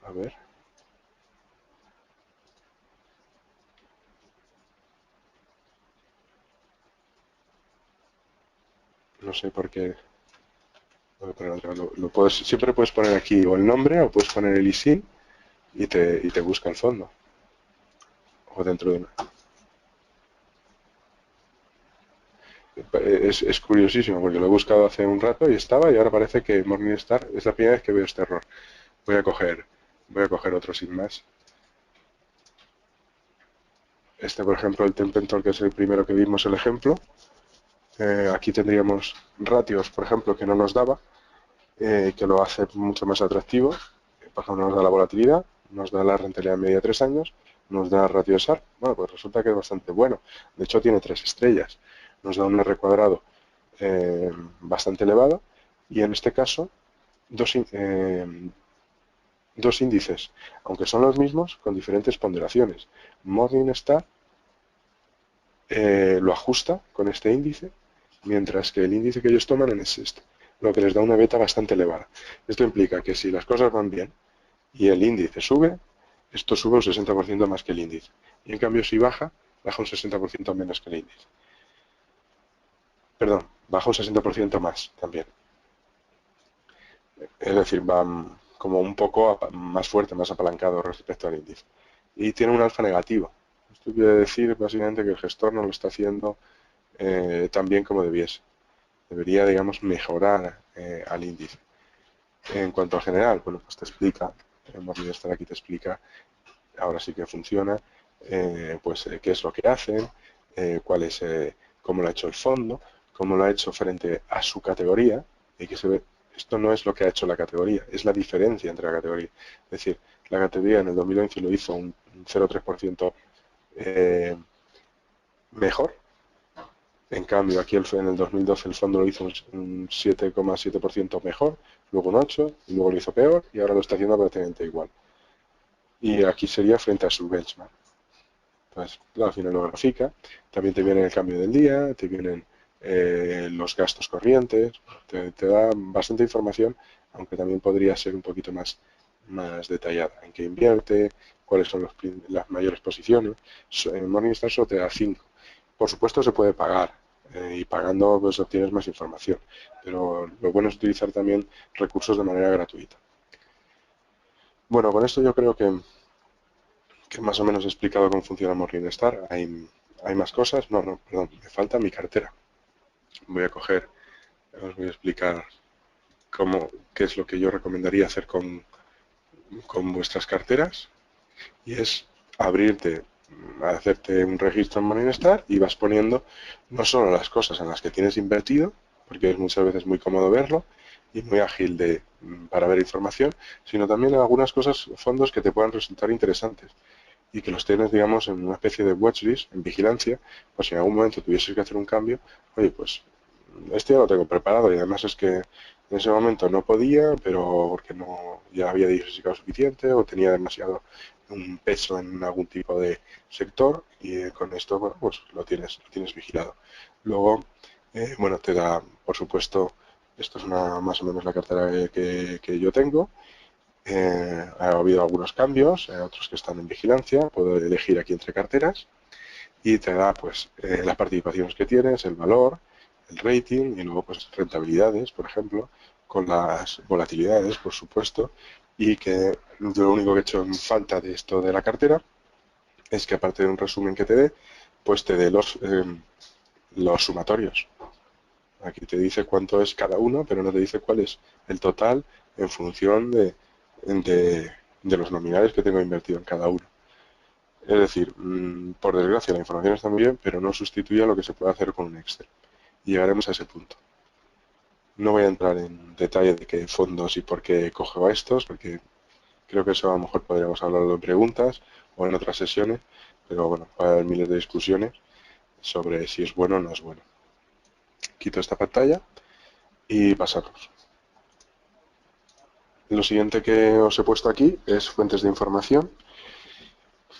a ver, no sé por qué. Voy a poner lo puedes, siempre puedes poner aquí o el nombre o puedes poner el ISIN y te busca el fondo. O dentro de una. Es curiosísimo porque lo he buscado hace un rato y estaba y ahora parece que Morningstar es la primera vez que veo este error. Voy a coger, voy a coger otro sin más. Este, por ejemplo, el Tempentor, que es el primero que vimos el ejemplo. Aquí tendríamos ratios, por ejemplo, que no nos daba, que lo hace mucho más atractivo. Por ejemplo, nos da la volatilidad, nos da la rentabilidad media de 3 años, nos da ratio de SAR. Bueno, pues resulta que es bastante bueno. De hecho, tiene 3 estrellas. Nos da un R cuadrado bastante elevado y en este caso dos índices, aunque son los mismos, con diferentes ponderaciones. Morningstar lo ajusta con este índice, mientras que el índice que ellos toman es este, lo que les da una beta bastante elevada. Esto implica que si las cosas van bien y el índice sube, esto sube un 60% más que el índice. Y en cambio si baja, baja un 60% menos que el índice. Perdón, baja un 60% más también. Es decir, va como un poco más fuerte, más apalancado respecto al índice. Y tiene un alfa negativo. Esto quiere decir básicamente que el gestor no lo está haciendo tan bien como debiese. Debería, digamos, mejorar al índice. En cuanto al general, bueno, pues te explica, Morningstar aquí te explica, ahora sí que funciona, qué es lo que hacen, cuál es, cómo lo ha hecho el fondo, cómo lo ha hecho frente a su categoría, y que se ve, esto no es lo que ha hecho la categoría, es la diferencia entre la categoría. Es decir, la categoría en el 2011 lo hizo un 0,3% mejor. En cambio, aquí en el 2012 el fondo lo hizo un 7,7% mejor, luego un 8%, y luego lo hizo peor, y ahora lo está haciendo prácticamente igual. Y aquí sería frente a su benchmark. Entonces, al final lo grafica. También te viene el cambio del día, te vienen los gastos corrientes, te da bastante información, aunque también podría ser un poquito más detallada. En qué invierte, cuáles son las mayores posiciones. En Morningstar solo te da 5. Por supuesto se puede pagar y pagando pues obtienes más información, pero lo bueno es utilizar también recursos de manera gratuita. Bueno, con esto yo creo que más o menos he explicado cómo funciona Morningstar. Hay más cosas. No, perdón, me falta mi cartera. Voy a coger, os voy a explicar qué es lo que yo recomendaría hacer con vuestras carteras. Y es hacerte un registro en Morningstar y vas poniendo no solo las cosas en las que tienes invertido, porque es muchas veces muy cómodo verlo y muy ágil para ver información, sino también en algunas cosas, fondos que te puedan resultar interesantes y que los tienes, digamos, en una especie de watchlist, en vigilancia, pues si en algún momento tuvieses que hacer un cambio, oye, pues este ya lo tengo preparado y además es que en ese momento no podía, pero porque no ya había diversificado suficiente o tenía demasiado un peso en algún tipo de sector y con esto, bueno, pues lo tienes vigilado. Luego, bueno, te da, por supuesto, esto es más o menos la cartera que yo tengo. Ha habido algunos cambios, otros que están en vigilancia, puedo elegir aquí entre carteras y te da pues las participaciones que tienes, el valor, el rating y luego pues rentabilidades, por ejemplo, con las volatilidades, por supuesto, y que yo lo único que he hecho en falta de esto de la cartera es que aparte de un resumen que te dé, pues te dé los sumatorios. Aquí te dice cuánto es cada uno, pero no te dice cuál es el total en función de los nominales que tengo invertido en cada uno. Es decir, por desgracia la información está muy bien, pero no sustituye a lo que se puede hacer con un Excel. Y llegaremos a ese punto. No voy a entrar en detalle de qué fondos y por qué cojo a estos, porque creo que eso a lo mejor podríamos hablarlo en preguntas o en otras sesiones, pero bueno, va a haber miles de discusiones sobre si es bueno o no es bueno. Quito esta pantalla y pasamos. Lo siguiente que os he puesto aquí es fuentes de información.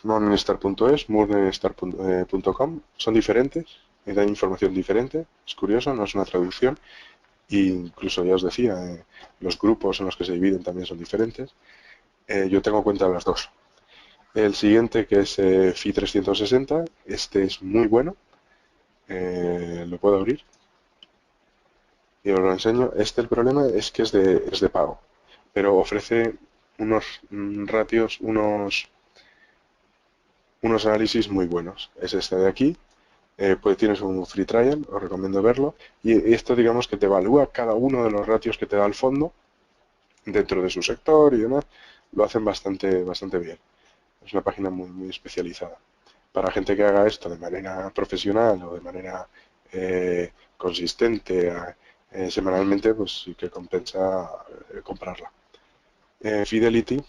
Morningstar.es, morningstar.com, son diferentes. dan información diferente, es curioso, no es una traducción, e incluso ya os decía, los grupos en los que se dividen también son diferentes. Yo tengo cuenta de las dos. El siguiente, que es FI 360, este es muy bueno, lo puedo abrir y os lo enseño. Este, el problema es que es de pago, pero ofrece unos ratios, unos análisis muy buenos. Es este de aquí. Pues tienes un free trial, os recomiendo verlo, y esto digamos que te evalúa cada uno de los ratios que te da el fondo dentro de su sector y demás. Lo hacen bastante bien. Es una página muy especializada. Para gente que haga esto de manera profesional o de manera consistente semanalmente, pues sí que compensa comprarla. Fidelity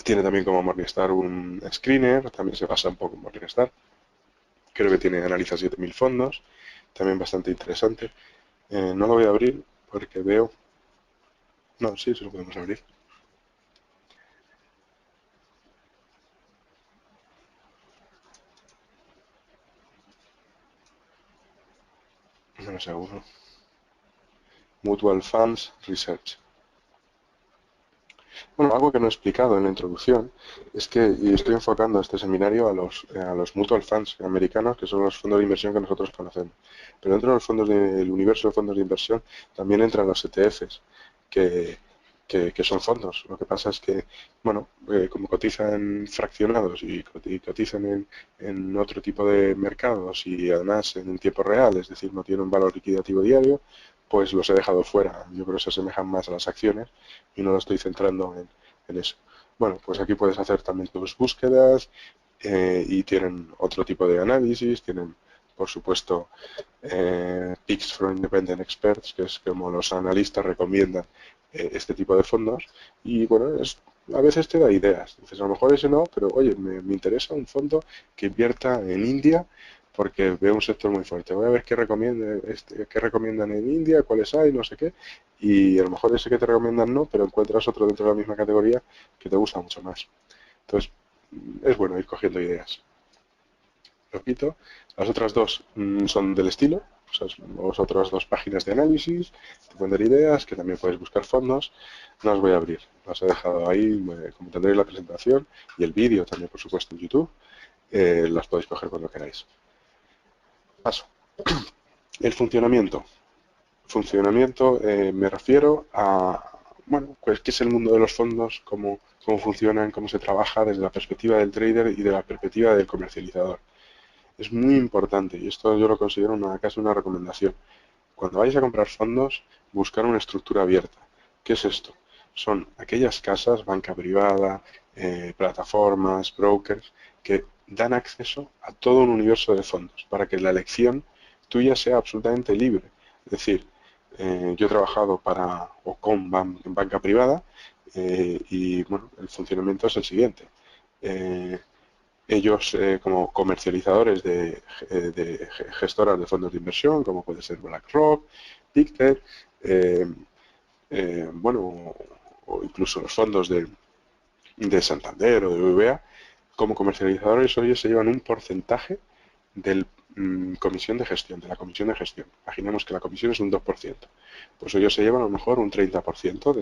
tiene también como Morningstar un screener, también se basa un poco en Morningstar. Creo que analiza 7.000 fondos, también bastante interesante. No lo voy a abrir porque veo... No, sí, lo podemos abrir. No seguro. Mutual Funds Research. Bueno, algo que no he explicado en la introducción es que y estoy enfocando este seminario a los mutual funds americanos, que son los fondos de inversión que nosotros conocemos. Pero dentro de los fondos del universo de fondos de inversión también entran los ETFs, que, que son fondos. Lo que pasa es que, bueno, como cotizan fraccionados y cotizan en otro tipo de mercados y además en tiempo real, es decir, no tienen un valor liquidativo diario, pues los he dejado fuera. Yo creo que se asemejan más a las acciones y no lo estoy centrando en eso. Bueno, pues aquí puedes hacer también tus búsquedas y tienen otro tipo de análisis, tienen por supuesto Picks from Independent Experts, que es como los analistas recomiendan este tipo de fondos y bueno, a veces te da ideas. Dices, a lo mejor ese no, pero oye, me interesa un fondo que invierta en India porque veo un sector muy fuerte. Voy a ver qué recomiendan en India, cuáles hay, no sé qué, y a lo mejor ese que te recomiendan no, pero encuentras otro dentro de la misma categoría que te gusta mucho más. Entonces, es bueno ir cogiendo ideas. Lo quito. Las otras dos son del estilo, o sea, las otras dos páginas de análisis, te pueden dar ideas, que también puedes buscar fondos. No las voy a abrir, las he dejado ahí, como tendréis la presentación y el vídeo también, por supuesto, en YouTube, las podéis coger cuando queráis. Paso. El funcionamiento. Funcionamiento me refiero a, bueno, pues qué es el mundo de los fondos, cómo funcionan, cómo se trabaja desde la perspectiva del trader y de la perspectiva del comercializador. Es muy importante y esto yo lo considero casi una recomendación. Cuando vais a comprar fondos, buscar una estructura abierta. ¿Qué es esto? Son aquellas casas, banca privada, plataformas, brokers, que dan acceso a todo un universo de fondos para que la elección tuya sea absolutamente libre. Es decir, yo he trabajado para o con banca privada y bueno, el funcionamiento es el siguiente. Ellos como comercializadores de gestoras de fondos de inversión, como puede ser BlackRock, Pictet, eh, bueno, o incluso los fondos de Santander o de BBVA, como comercializadores ellos se llevan un porcentaje del comisión de gestión, de la comisión de gestión. Imaginemos que la comisión es un 2%. Pues ellos se llevan a lo mejor un 30%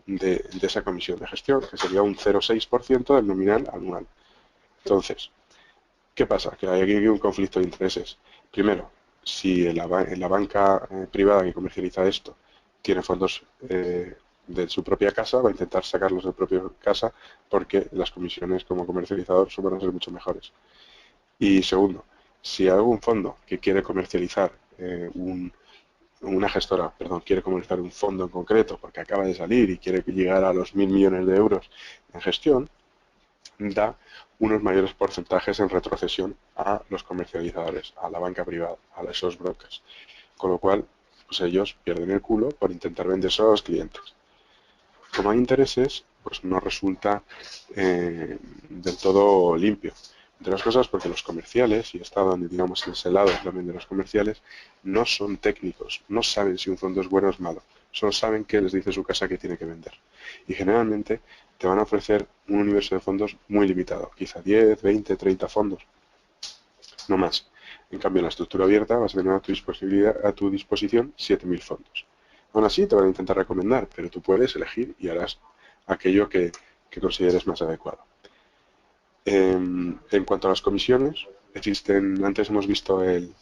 de esa comisión de gestión, que sería un 0,6% del nominal anual. Entonces, ¿qué pasa? Que hay aquí un conflicto de intereses. Primero, si en la banca privada que comercializa esto tiene fondos de su propia casa, va a intentar sacarlos de su propia casa porque las comisiones como comercializador van a ser mucho mejores. Y segundo, si hay algún fondo que quiere comercializar una gestora, perdón, quiere comercializar un fondo en concreto porque acaba de salir y quiere llegar a los 1.000 millones de euros en gestión, da unos mayores porcentajes en retrocesión a los comercializadores, a la banca privada, a esos brokers. Con lo cual, pues ellos pierden el culo por intentar vender a los clientes. Como hay intereses, pues no resulta del todo limpio. Entre las cosas porque los comerciales, y está donde digamos en ese lado también de los comerciales, no son técnicos, no saben si un fondo es bueno o es malo, solo saben que les dice su casa que tiene que vender. Y generalmente te van a ofrecer un universo de fondos muy limitado, quizá 10, 20, 30 fondos, no más. En cambio, en la estructura abierta vas a tener a tu disposición 7.000 fondos. Aún así, te van a intentar recomendar, pero tú puedes elegir y harás aquello que consideres más adecuado. En cuanto a las comisiones, antes hemos visto el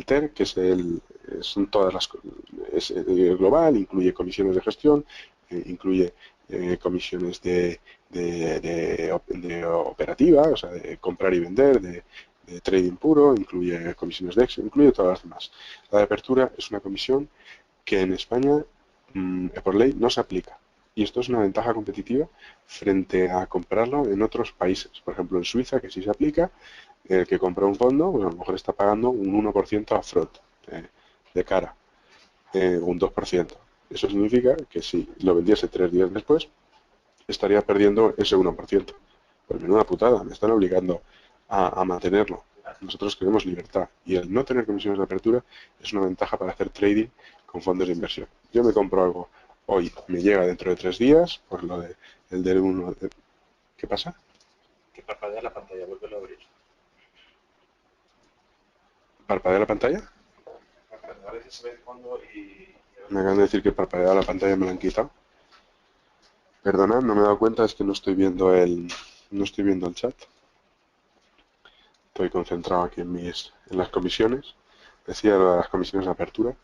TER, que son todas es global, incluye comisiones de gestión, incluye comisiones de operativa, o sea, de comprar y vender, de trading puro, incluye comisiones de Excel, incluye todas las demás. La de apertura es una comisión que en España, por ley, no se aplica. Y esto es una ventaja competitiva frente a comprarlo en otros países. Por ejemplo, en Suiza, que sí se aplica, el que compra un fondo, pues a lo mejor está pagando un 1% a front de cara, un 2%. Eso significa que si lo vendiese 3 días después, estaría perdiendo ese 1%. Pues menuda putada, me están obligando a mantenerlo. Nosotros queremos libertad y el no tener comisiones de apertura es una ventaja para hacer trading con fondos de inversión. Yo me compro algo hoy, me llega dentro de 3 días, por lo de el del 1. ¿Qué pasa? Que parpadea la pantalla, vuelve a abrir. ¿Parpadea la pantalla? A veces se ve el fondo y... Me acaban de decir que parpadea la pantalla, me la han quitado. Perdonad, no me he dado cuenta, es que no estoy viendo el chat. Estoy concentrado aquí en las comisiones. Decía las comisiones de apertura,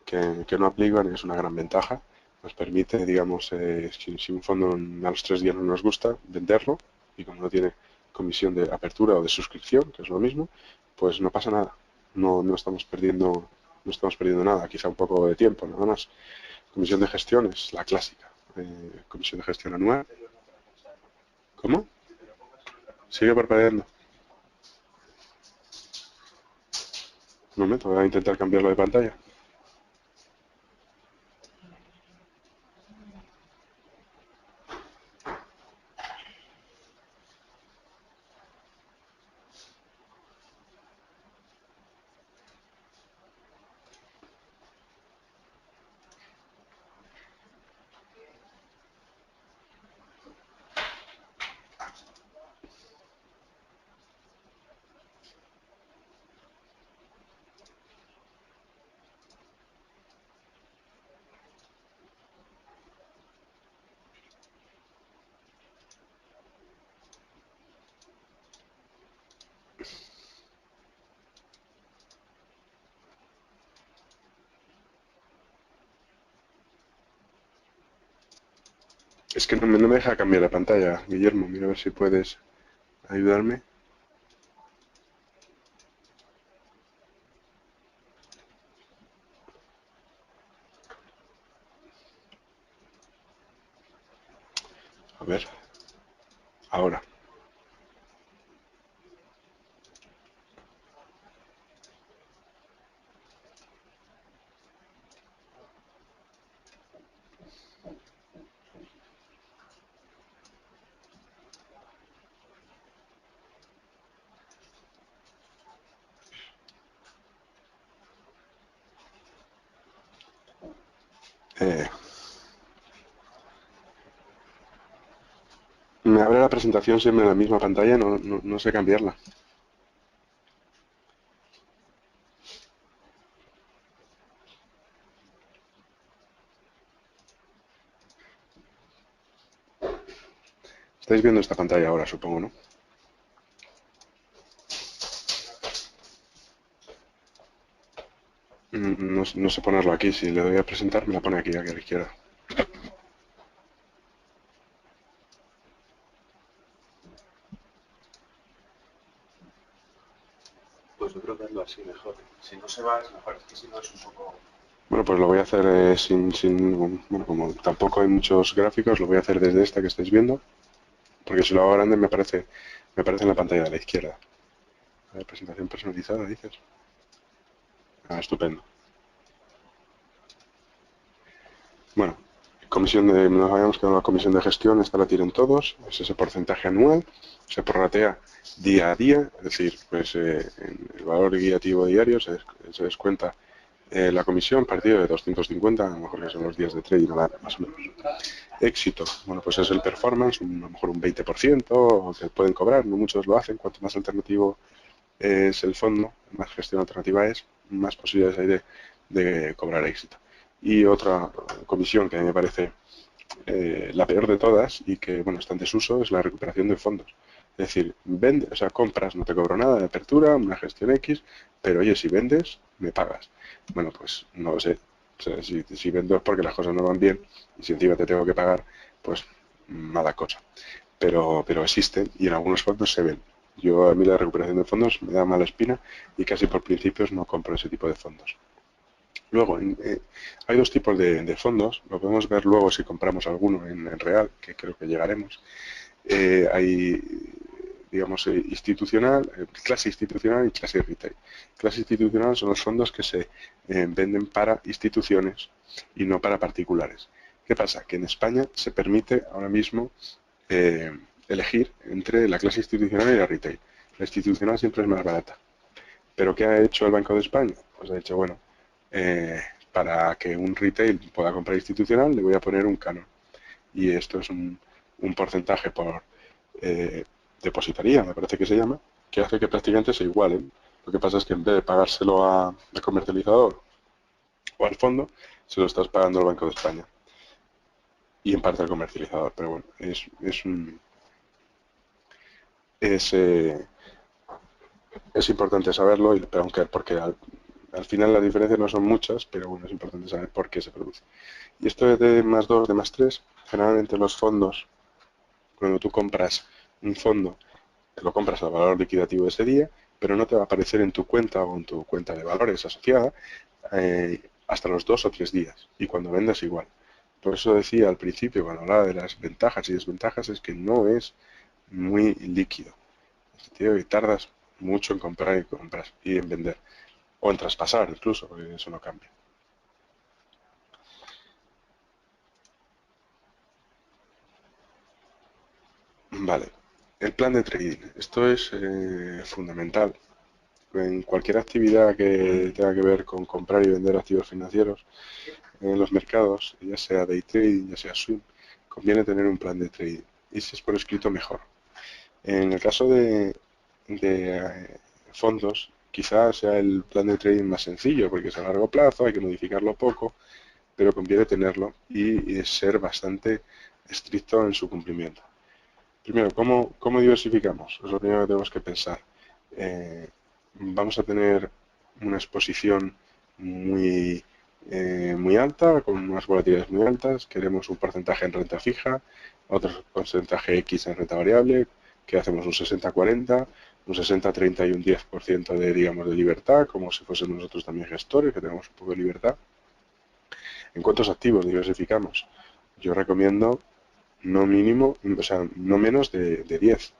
que no aplican, es una gran ventaja. Nos permite, digamos, si un fondo a los 3 días no nos gusta, venderlo, y como no tiene comisión de apertura o de suscripción, que es lo mismo, pues no pasa nada. No estamos perdiendo nada, quizá un poco de tiempo, nada más. Comisión de gestión es la clásica. Comisión de gestión anual. ¿Cómo? Sigue parpadeando. Un momento, voy a intentar cambiarlo de pantalla. Es que no me deja cambiar la pantalla, Guillermo. Mira a ver si puedes ayudarme. A ver, ahora. Me abre la presentación siempre en la misma pantalla, no sé cambiarla. Estáis viendo esta pantalla ahora, supongo, ¿no? No sé ponerlo aquí. Si le doy a presentar, me la pone aquí a la izquierda. Pues yo creo que hazlo así mejor. Si no se va, es mejor. Es que si no es un poco... Bueno, pues lo voy a hacer bueno, como tampoco hay muchos gráficos, lo voy a hacer desde esta que estáis viendo, porque si lo hago grande me aparece en la pantalla de la izquierda. A ver, presentación personalizada, dices. Ah, estupendo. Bueno, nos habíamos quedado en la comisión de gestión, esta la tienen todos, es ese porcentaje anual, se prorratea día a día, es decir, pues en el valor guiativo diario se descuenta la comisión partido de 250, a lo mejor que son los días de trading, más o menos. Éxito, bueno, pues es el performance, a lo mejor un 20%, que pueden cobrar, no muchos lo hacen, cuanto más alternativo es el fondo, más gestión alternativa es, más posibilidades hay de cobrar éxito. Y otra comisión que a mí me parece la peor de todas y que bueno está en desuso es la recuperación de fondos. Es decir, vende, o sea, compras, no te cobro nada de apertura, una gestión X, pero oye, si vendes, me pagas. Bueno, pues no lo sé. O sea, si vendo es porque las cosas no van bien y si encima te tengo que pagar, pues mala cosa. Pero existen y en algunos fondos se ven. Yo a mí la recuperación de fondos me da mala espina y casi por principios no compro ese tipo de fondos. Luego, hay dos tipos de fondos, lo podemos ver luego si compramos alguno en real, que creo que llegaremos. Hay, digamos, institucional, clase institucional y clase retail. Clase institucional son los fondos que se venden para instituciones y no para particulares. ¿Qué pasa? Que en España se permite ahora mismo eh, elegir entre la clase institucional y la retail. La institucional siempre es más barata. ¿Pero qué ha hecho el Banco de España? Pues ha dicho, bueno, eh, para que un retail pueda comprar institucional le voy a poner un canon. Y esto es un porcentaje por depositaría, me parece que se llama, que hace que prácticamente se igualen. Lo que pasa es que en vez de pagárselo al comercializador o al fondo, se lo estás pagando al Banco de España. Y en parte al comercializador, pero bueno, es, eh, es importante saberlo, pero aunque porque al final las diferencias no son muchas, pero bueno, es importante saber por qué se produce. Y esto de D más 2, D más 3, generalmente los fondos, cuando tú compras un fondo, te lo compras al valor liquidativo de ese día, pero no te va a aparecer en tu cuenta o en tu cuenta de valores asociada hasta los 2 o 3 días. Y cuando vendas igual. Por eso decía al principio, cuando hablaba de las ventajas y desventajas, es que no es muy líquido. En el sentido de que tardas mucho en comprar y en vender. O en traspasar incluso, porque eso no cambia. Vale. El plan de trading. Esto es fundamental. En cualquier actividad que tenga que ver con comprar y vender activos financieros en los mercados, ya sea day trading, ya sea swing, conviene tener un plan de trading. Y si es por escrito, mejor. En el caso de fondos, quizás sea el plan de trading más sencillo, porque es a largo plazo, hay que modificarlo poco, pero conviene tenerlo y ser bastante estricto en su cumplimiento. Primero, ¿cómo diversificamos? Es lo primero que tenemos que pensar. Vamos a tener una exposición muy, muy alta, con unas volatilidades muy altas. Queremos un porcentaje en renta fija, otro porcentaje X en renta variable, que hacemos un 60-40, un 60-30 y un 10% de, digamos, de libertad, como si fuésemos nosotros también gestores, que tenemos un poco de libertad. ¿En cuántos activos diversificamos? Yo recomiendo no mínimo, o sea, no menos de 10.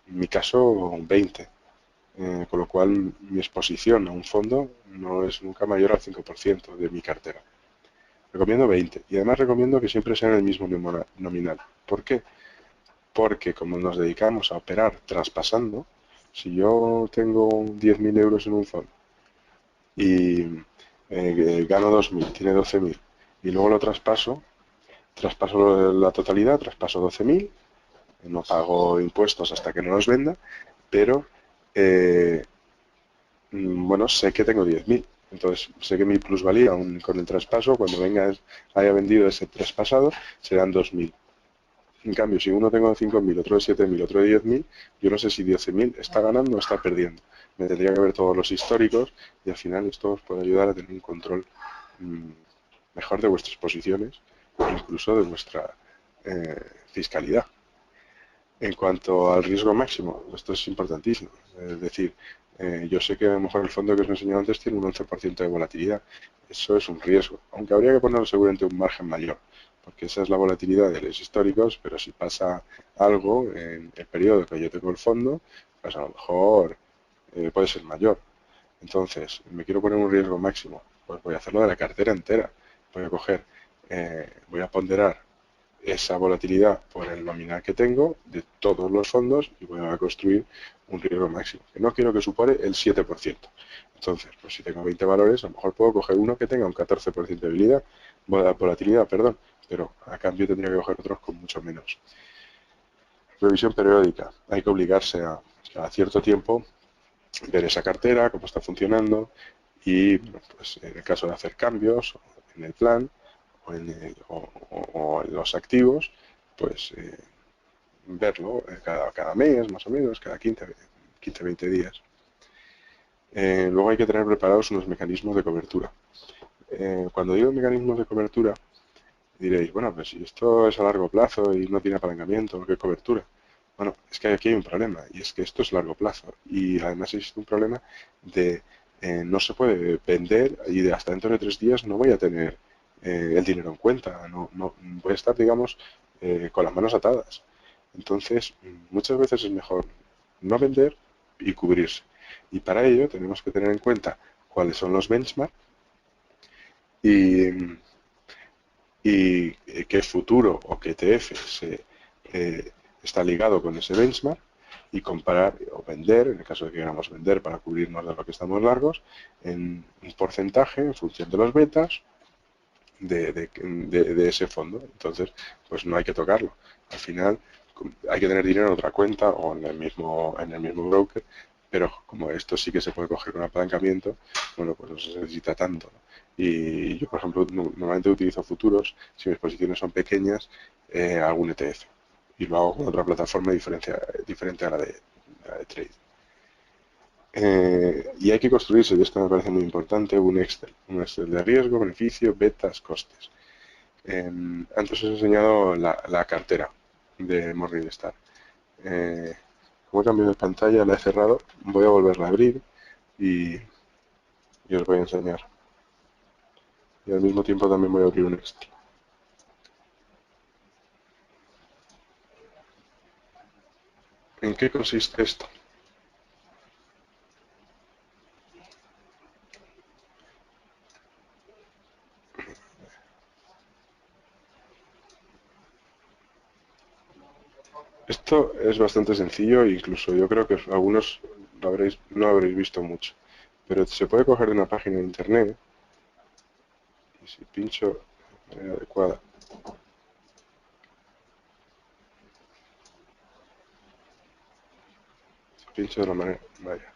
En mi caso, 20. Con lo cual, mi exposición a un fondo no es nunca mayor al 5% de mi cartera. Recomiendo 20. Y además recomiendo que siempre sea en el mismo nominal. ¿Por qué? Porque como nos dedicamos a operar traspasando, si yo tengo 10.000 euros en un fondo y gano 2.000, tiene 12.000, y luego lo traspaso la totalidad, traspaso 12.000, no pago impuestos hasta que no los venda, pero eh, bueno, sé que tengo 10.000. Entonces, sé que mi plusvalía con el traspaso, cuando haya vendido ese traspasado, serán 2.000. En cambio, si uno tengo de 5.000, otro de 7.000, otro de 10.000, yo no sé si 12.000 está ganando o está perdiendo. Me tendría que ver todos los históricos y al final esto os puede ayudar a tener un control mmm, mejor de vuestras posiciones e incluso de vuestra fiscalidad. En cuanto al riesgo máximo, esto es importantísimo. Es decir, yo sé que a lo mejor el fondo que os he enseñado antes tiene un 11% de volatilidad. Eso es un riesgo, aunque habría que ponerlo seguramente un margen mayor, porque esa es la volatilidad de los históricos, pero si pasa algo en el periodo que yo tengo el fondo, pues a lo mejor puede ser mayor. Entonces, me quiero poner un riesgo máximo, pues voy a hacerlo de la cartera entera. Voy a ponderar esa volatilidad por el nominal que tengo de todos los fondos y voy a construir un riesgo máximo, que no quiero que supere el 7%. Entonces, pues si tengo 20 valores, a lo mejor puedo coger uno que tenga un 14% de volatilidad, perdón, pero a cambio tendría que coger otros con mucho menos. Revisión periódica. Hay que obligarse a cierto tiempo ver esa cartera, cómo está funcionando y, bueno, pues en el caso de hacer cambios en el plan o en los activos, pues verlo cada mes más o menos, cada 15, 20 días. Luego hay que tener preparados unos mecanismos de cobertura. Cuando digo mecanismos de cobertura, diréis, bueno, pues si esto es a largo plazo y no tiene apalancamiento, ¿qué cobertura? Bueno, es que aquí hay un problema, y es que esto es a largo plazo, y además existe un problema de no se puede vender y de hasta dentro de 3 días no voy a tener el dinero en cuenta, no voy a estar, digamos, con las manos atadas. Entonces, muchas veces es mejor no vender y cubrirse. Y para ello tenemos que tener en cuenta cuáles son los benchmarks y, qué futuro o qué ETF está ligado con ese benchmark y comparar o vender, en el caso de que queramos vender para cubrirnos de lo que estamos largos, en un porcentaje en función de los betas de ese fondo. Entonces, pues no hay que tocarlo. Al final hay que tener dinero en otra cuenta o en el mismo broker, pero como esto sí que se puede coger con apalancamiento, bueno, pues no se necesita tanto, ¿no? Y yo, por ejemplo, normalmente utilizo futuros, si mis posiciones son pequeñas, algún ETF. Y lo hago con otra plataforma diferente a la de Trade. Y hay que construirse, y esto me parece muy importante, un Excel de riesgo, beneficio, betas, costes. Antes os he enseñado la cartera de Morningstar. Como he cambiado de pantalla, la he cerrado, voy a volverla a abrir y, os voy a enseñar. Y al mismo tiempo también voy a abrir un Excel. ¿En qué consiste esto? Esto es bastante sencillo e incluso yo creo que algunos no habréis visto mucho. Pero se puede coger de una página de internet y si pincho de manera adecuada, pincho de la manera, vaya,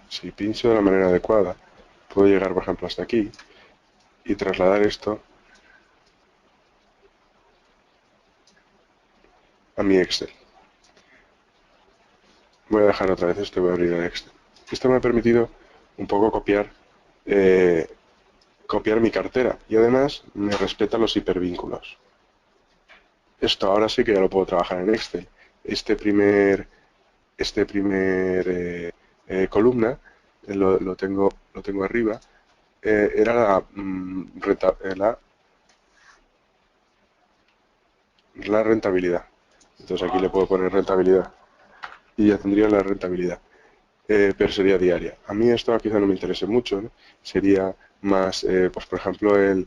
si pincho de la manera adecuada, puedo llegar, por ejemplo, hasta aquí y trasladar esto a mi Excel. Voy a dejar otra vez esto y voy a abrir el Excel. Esto me ha permitido un poco eh, copiar mi cartera y además me respeta los hipervínculos. Esto ahora sí que ya lo puedo trabajar en Excel. Este primer columna lo tengo arriba. Era la rentabilidad. Entonces aquí le puedo poner rentabilidad y ya tendría la rentabilidad. Pero sería diaria. A mí esto quizá no me interese mucho, ¿no? Sería más, pues por ejemplo, el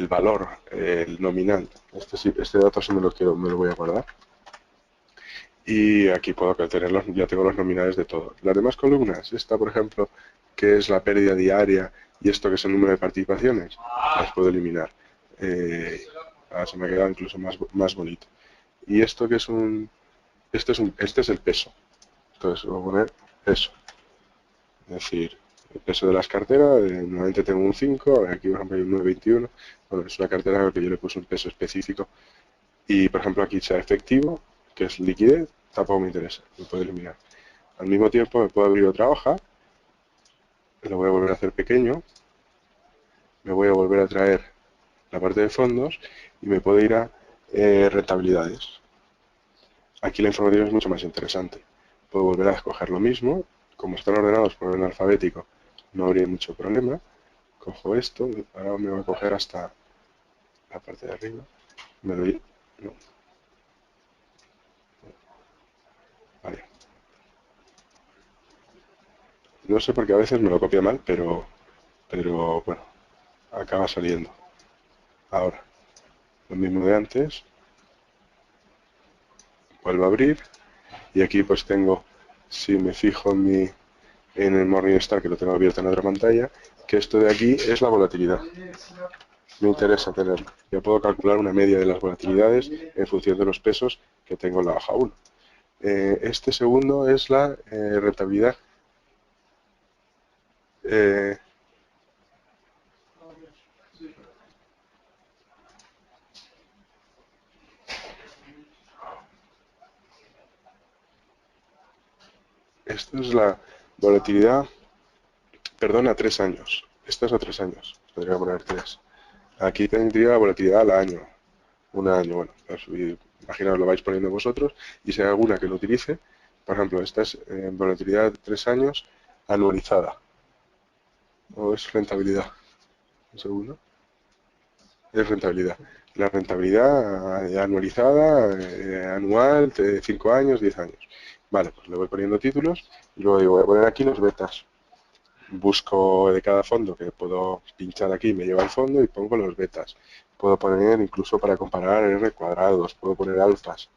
valor, el nominal. Este dato sí me lo voy a guardar. Y aquí puedo tenerlos, ya tengo los nominales de todo. Las demás columnas, esta por ejemplo, que es la pérdida diaria, y esto que es el número de participaciones, las puedo eliminar. Ahora se me ha quedado incluso más bonito. Y esto que es este es el peso. Entonces voy a poner peso. Es decir, el peso de las carteras, normalmente tengo un 5, aquí por ejemplo hay un 9,21. Bueno, es una cartera a la que yo le puse un peso específico. Y por ejemplo aquí sea efectivo, que es liquidez, tampoco me interesa, lo puedo eliminar. Al mismo tiempo me puedo abrir otra hoja, lo voy a volver a hacer pequeño, me voy a volver a traer la parte de fondos y me puedo ir a rentabilidades. Aquí la información es mucho más interesante. Puedo volver a escoger lo mismo, como están ordenados por orden alfabético, no habría mucho problema. Cojo esto, ahora me voy a coger hasta la parte de arriba, me doy, no, vale. No sé por qué a veces me lo copia mal, pero bueno, acaba saliendo. Ahora, lo mismo de antes, vuelvo a abrir y aquí pues tengo, si me fijo en en el Morningstar, que lo tengo abierto en otra pantalla, que esto de aquí es la volatilidad. Me interesa tenerlo. Ya puedo calcular una media de las volatilidades en función de los pesos que tengo en la hoja 1. Este segundo es la rentabilidad. Esto es la volatilidad, perdón, a 3 años. Esto es a 3 años. Podría poner 3. Aquí tendría la volatilidad al año. Un año, bueno, imaginaos, lo vais poniendo vosotros, y si hay alguna que lo utilice, por ejemplo, esta es volatilidad de 3 años anualizada, o es rentabilidad. Un segundo. Es rentabilidad. La rentabilidad anualizada, anual, de 5 años, 10 años. Vale, pues le voy poniendo títulos, y luego digo, voy a poner aquí los betas. Busco de cada fondo, que puedo pinchar aquí, me lleva al fondo y pongo los betas. Puedo poner incluso para comparar R cuadrados, puedo poner alfas.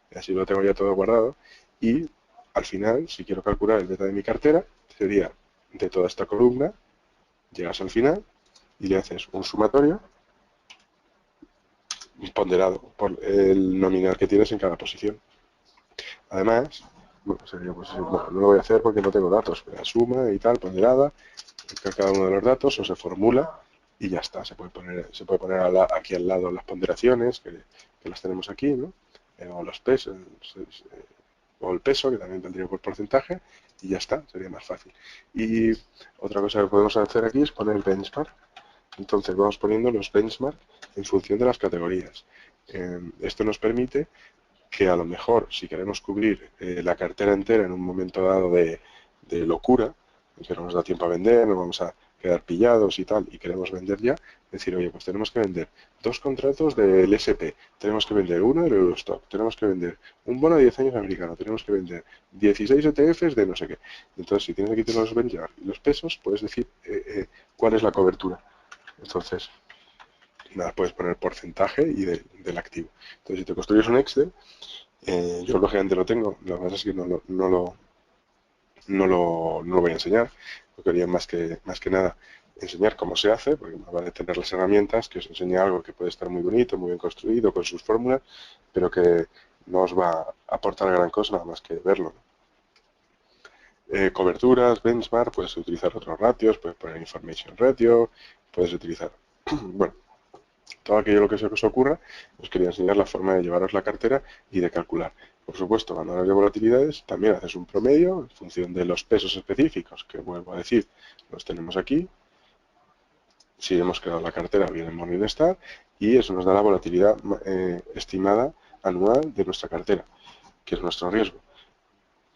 Y así lo tengo ya todo guardado. Y al final, si quiero calcular el beta de mi cartera, sería de toda esta columna, llegas al final y le haces un sumatorio ponderado por el nominal que tienes en cada posición. Además, bueno, sería, pues, bueno, no lo voy a hacer porque no tengo datos, pero la suma y tal, ponderada, cada uno de los datos, o se formula y ya está. Se puede poner aquí al lado las ponderaciones, que las tenemos aquí, ¿no? O los pesos, o el peso, que también vendría por porcentaje, y ya está, sería más fácil. Y otra cosa que podemos hacer aquí es poner el benchmark. Entonces vamos poniendo los benchmark en función de las categorías. Esto nos permite que a lo mejor, si queremos cubrir la cartera entera en un momento dado de locura, que no nos da tiempo a vender, nos vamos a quedar pillados y tal, y queremos vender ya, decir, oye, pues tenemos que vender 2 contratos del SP, tenemos que vender uno del Eurostock, tenemos que vender un bono de 10 años americano, tenemos que vender 16 ETFs de no sé qué. Entonces, si tienes aquí todos los benchmark y los pesos, puedes decir cuál es la cobertura. Entonces, nada, puedes poner porcentaje y del activo. Entonces, si te construyes un Excel, yo lógicamente lo tengo, lo que pasa es que no lo voy a enseñar, lo quería más que nada enseñar cómo se hace, porque me vale tener las herramientas, que os enseñe algo que puede estar muy bonito, muy bien construido, con sus fórmulas, pero que no os va a aportar gran cosa nada más que verlo. Coberturas, benchmark, puedes utilizar otros ratios, puedes poner information ratio, puedes utilizar, bueno, todo aquello lo que se os ocurra. Os quería enseñar la forma de llevaros la cartera y de calcular. Por supuesto, cuando hablas de volatilidades, también haces un promedio en función de los pesos específicos, que vuelvo a decir, los tenemos aquí. Si hemos creado la cartera, viene en Morningstar, y eso nos da la volatilidad estimada anual de nuestra cartera, que es nuestro riesgo.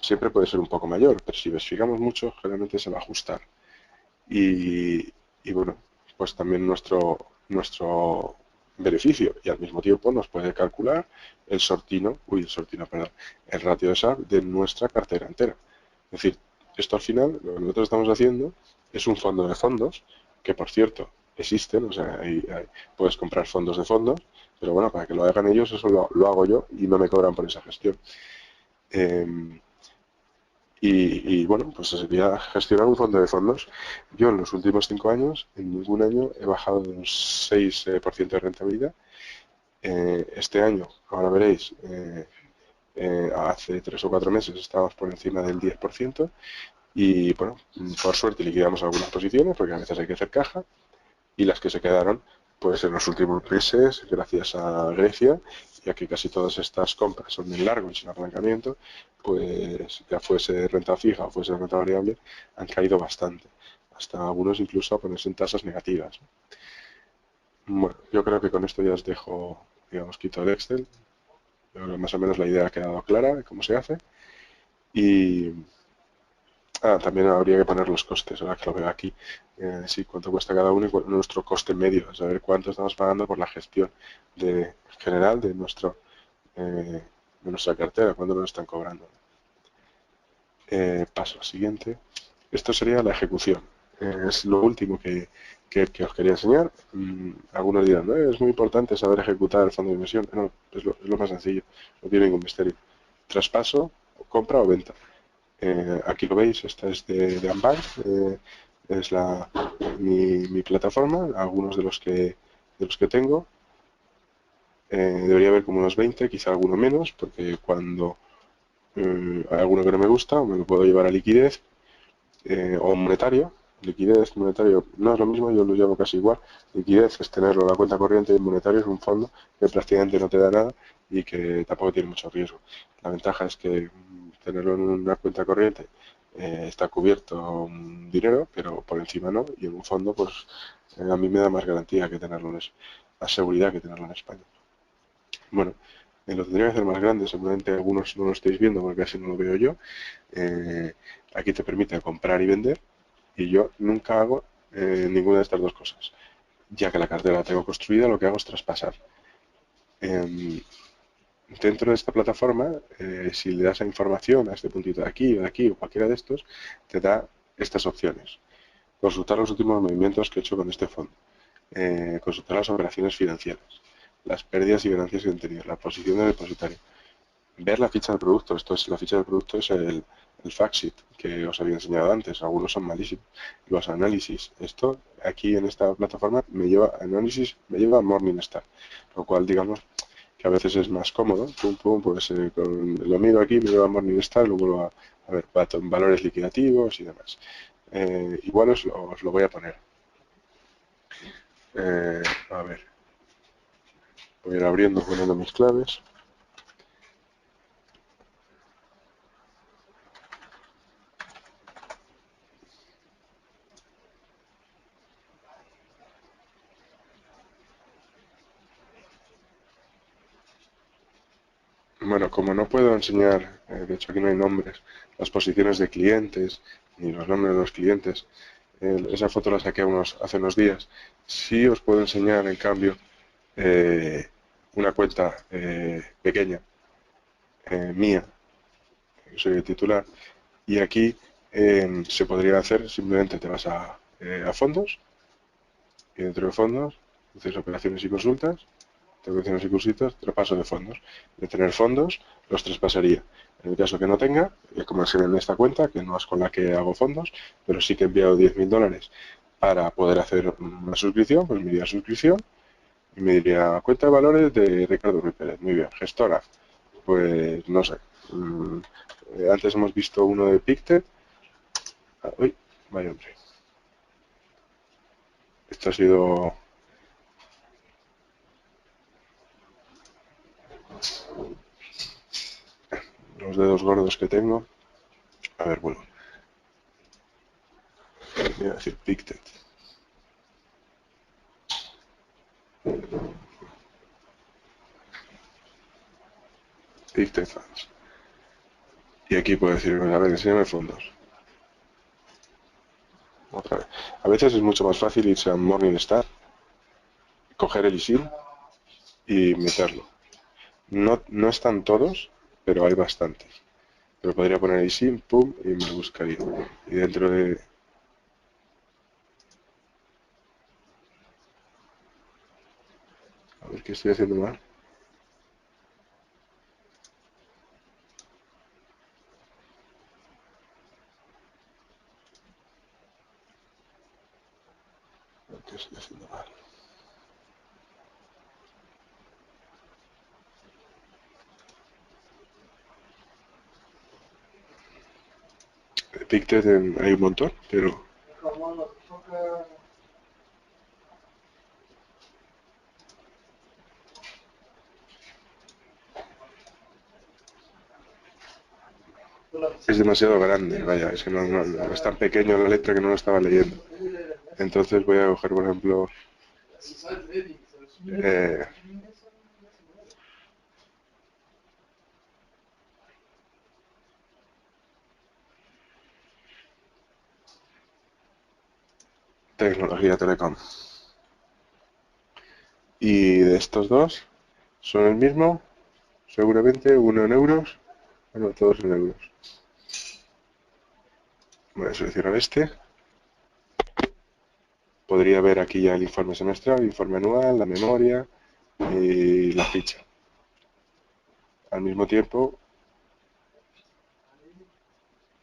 Siempre puede ser un poco mayor, pero si fijamos mucho, generalmente se va a ajustar. Y bueno, pues también nuestro beneficio, y al mismo tiempo nos puede calcular el perdón, el ratio de SAR de nuestra cartera entera. Es decir, esto al final, lo que nosotros estamos haciendo es un fondo de fondos, que por cierto existen, o sea, puedes comprar fondos de fondos, pero bueno, para que lo hagan ellos, eso lo hago yo y no me cobran por esa gestión. Y bueno, pues sería gestionar un fondo de fondos. Yo en los últimos 5 años, en ningún año he bajado de un 6% de rentabilidad. Este año, ahora veréis, hace 3 o 4 meses estábamos por encima del 10%, y bueno, por suerte liquidamos algunas posiciones, porque a veces hay que hacer caja, y las que se quedaron, pues en los últimos meses, gracias a Grecia, ya que casi todas estas compras son en largo y sin apalancamiento, pues ya fuese renta fija o fuese renta variable, han caído bastante, hasta algunos incluso a ponerse en tasas negativas. Bueno, yo creo que con esto ya os dejo, digamos, quito el Excel. Yo creo que más o menos la idea ha quedado clara de cómo se hace. Y también habría que poner los costes, ahora que lo veo aquí. Sí, cuánto cuesta cada uno y cuál es nuestro coste medio, saber cuánto estamos pagando por la gestión general de nuestra cartera, cuánto nos están cobrando. Paso siguiente. Esto sería la ejecución. Es lo último que os quería enseñar. Algunos dirán, no, es muy importante saber ejecutar el fondo de inversión. No, es lo más sencillo, no tiene ningún misterio. Traspaso, compra o venta. Aquí lo veis, esta es de Ambank, es mi plataforma, algunos de los que tengo. Debería haber como unos 20, quizá alguno menos, porque cuando hay alguno que no me gusta, me lo puedo llevar a liquidez o monetario. Liquidez, monetario, no es lo mismo, yo lo llamo casi igual. Liquidez es tenerlo en la cuenta corriente y monetario es un fondo que prácticamente no te da nada y que tampoco tiene mucho riesgo. La ventaja es que tenerlo en una cuenta corriente está cubierto un dinero, pero por encima no, y en un fondo pues a mí me da más garantía que tenerlo más seguridad que tenerlo en España. Bueno, lo tendría que hacer más grande, seguramente algunos no lo estáis viendo porque casi no lo veo yo. Aquí te permite comprar y vender y yo nunca hago ninguna de estas dos cosas. Ya que la cartera la tengo construida, lo que hago es traspasar. Dentro de esta plataforma, si le das a información a este puntito de aquí o cualquiera de estos, te da estas opciones. Consultar los últimos movimientos que he hecho con este fondo. Consultar las operaciones financieras, las pérdidas y ganancias que han tenido, la posición del depositario, ver la ficha del producto. La ficha del producto es el fact sheet que os había enseñado antes. Algunos son malísimos. Los análisis. Esto aquí en esta plataforma me lleva a Morningstar, lo cual digamos que a veces es más cómodo. Pum, pum, pues lo miro aquí, me lleva a Morningstar, lo vuelvo a ver valores liquidativos y demás. Igual os lo voy a poner. A ver, voy a ir abriendo, poniendo mis claves. Bueno, como no puedo enseñar, de hecho aquí no hay nombres, las posiciones de clientes, ni los nombres de los clientes, esa foto la saqué hace unos días. Sí os puedo enseñar, en cambio, una cuenta pequeña, mía, que soy el titular, y aquí se podría hacer, simplemente te vas a fondos, y dentro de fondos, haces operaciones y consultas, operaciones y consultas, traspaso de fondos. De tener fondos, los traspasaría. En el caso que no tenga, como se ve en esta cuenta, que no es con la que hago fondos, pero sí que he enviado 10.000 dólares para poder hacer una suscripción, pues me iría a suscripción y me diría cuenta de valores de Ricardo Ruiz Pérez. Muy bien, gestora. Pues no sé. Antes hemos visto uno de Pictet. Uy, vaya hombre. Esto ha sido los dedos gordos que tengo. A ver, bueno. Voy a decir Pictet. Pictet Funds. Y aquí puedo decir, a ver, enséñame fondos. Otra vez. A veces es mucho más fácil irse a Morningstar, coger el ISIN y meterlo. No están todos, pero hay bastantes. Pero podría poner ISIN, pum, y me buscaría. Y dentro de... A ver qué estoy haciendo mal. A ver qué estoy haciendo mal. Pictet hay un montón, pero... Es demasiado grande, vaya, es que no es tan pequeño la letra que no lo estaba leyendo. Entonces voy a coger, por ejemplo, eh, tecnología telecom. Y de estos dos son el mismo, seguramente, uno en euros, bueno, todos en euros. Voy a seleccionar este. Podría ver aquí ya el informe semestral, el informe anual, la memoria y la ficha. Al mismo tiempo,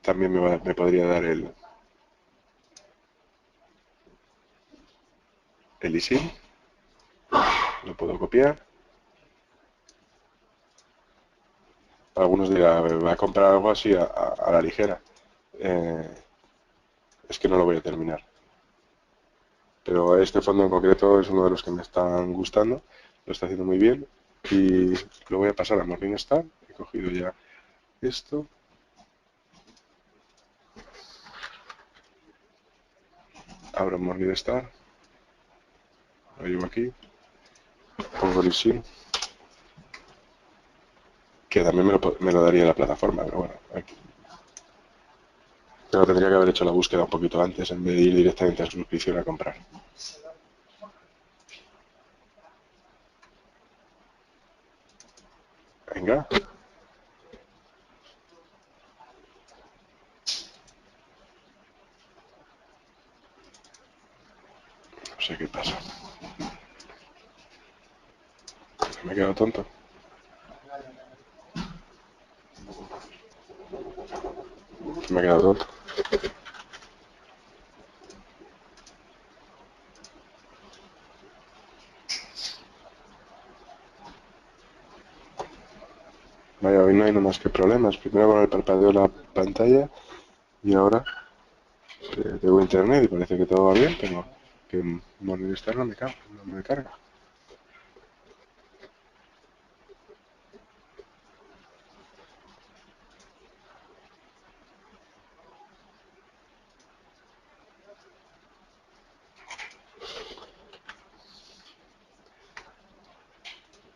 también me podría dar el ISIN. Lo puedo copiar. Algunos dirán, va a comprar algo así a la ligera. Es que no lo voy a terminar. Pero este fondo en concreto es uno de los que me están gustando. Lo está haciendo muy bien. Y lo voy a pasar a Morningstar. He cogido ya esto. Abro Morningstar. Lo llevo aquí. Pongo el ISIN. Que también me lo daría la plataforma, pero bueno, aquí. Pero tendría que haber hecho la búsqueda un poquito antes en vez de ir directamente a suscripción a comprar. Venga. No sé qué pasa. Me he quedado tonto. Me he quedado tonto. Vaya, hoy no hay más que problemas. Primero con el parpadeo de la pantalla y ahora tengo internet y parece que todo va bien, pero que Morningstar no me carga.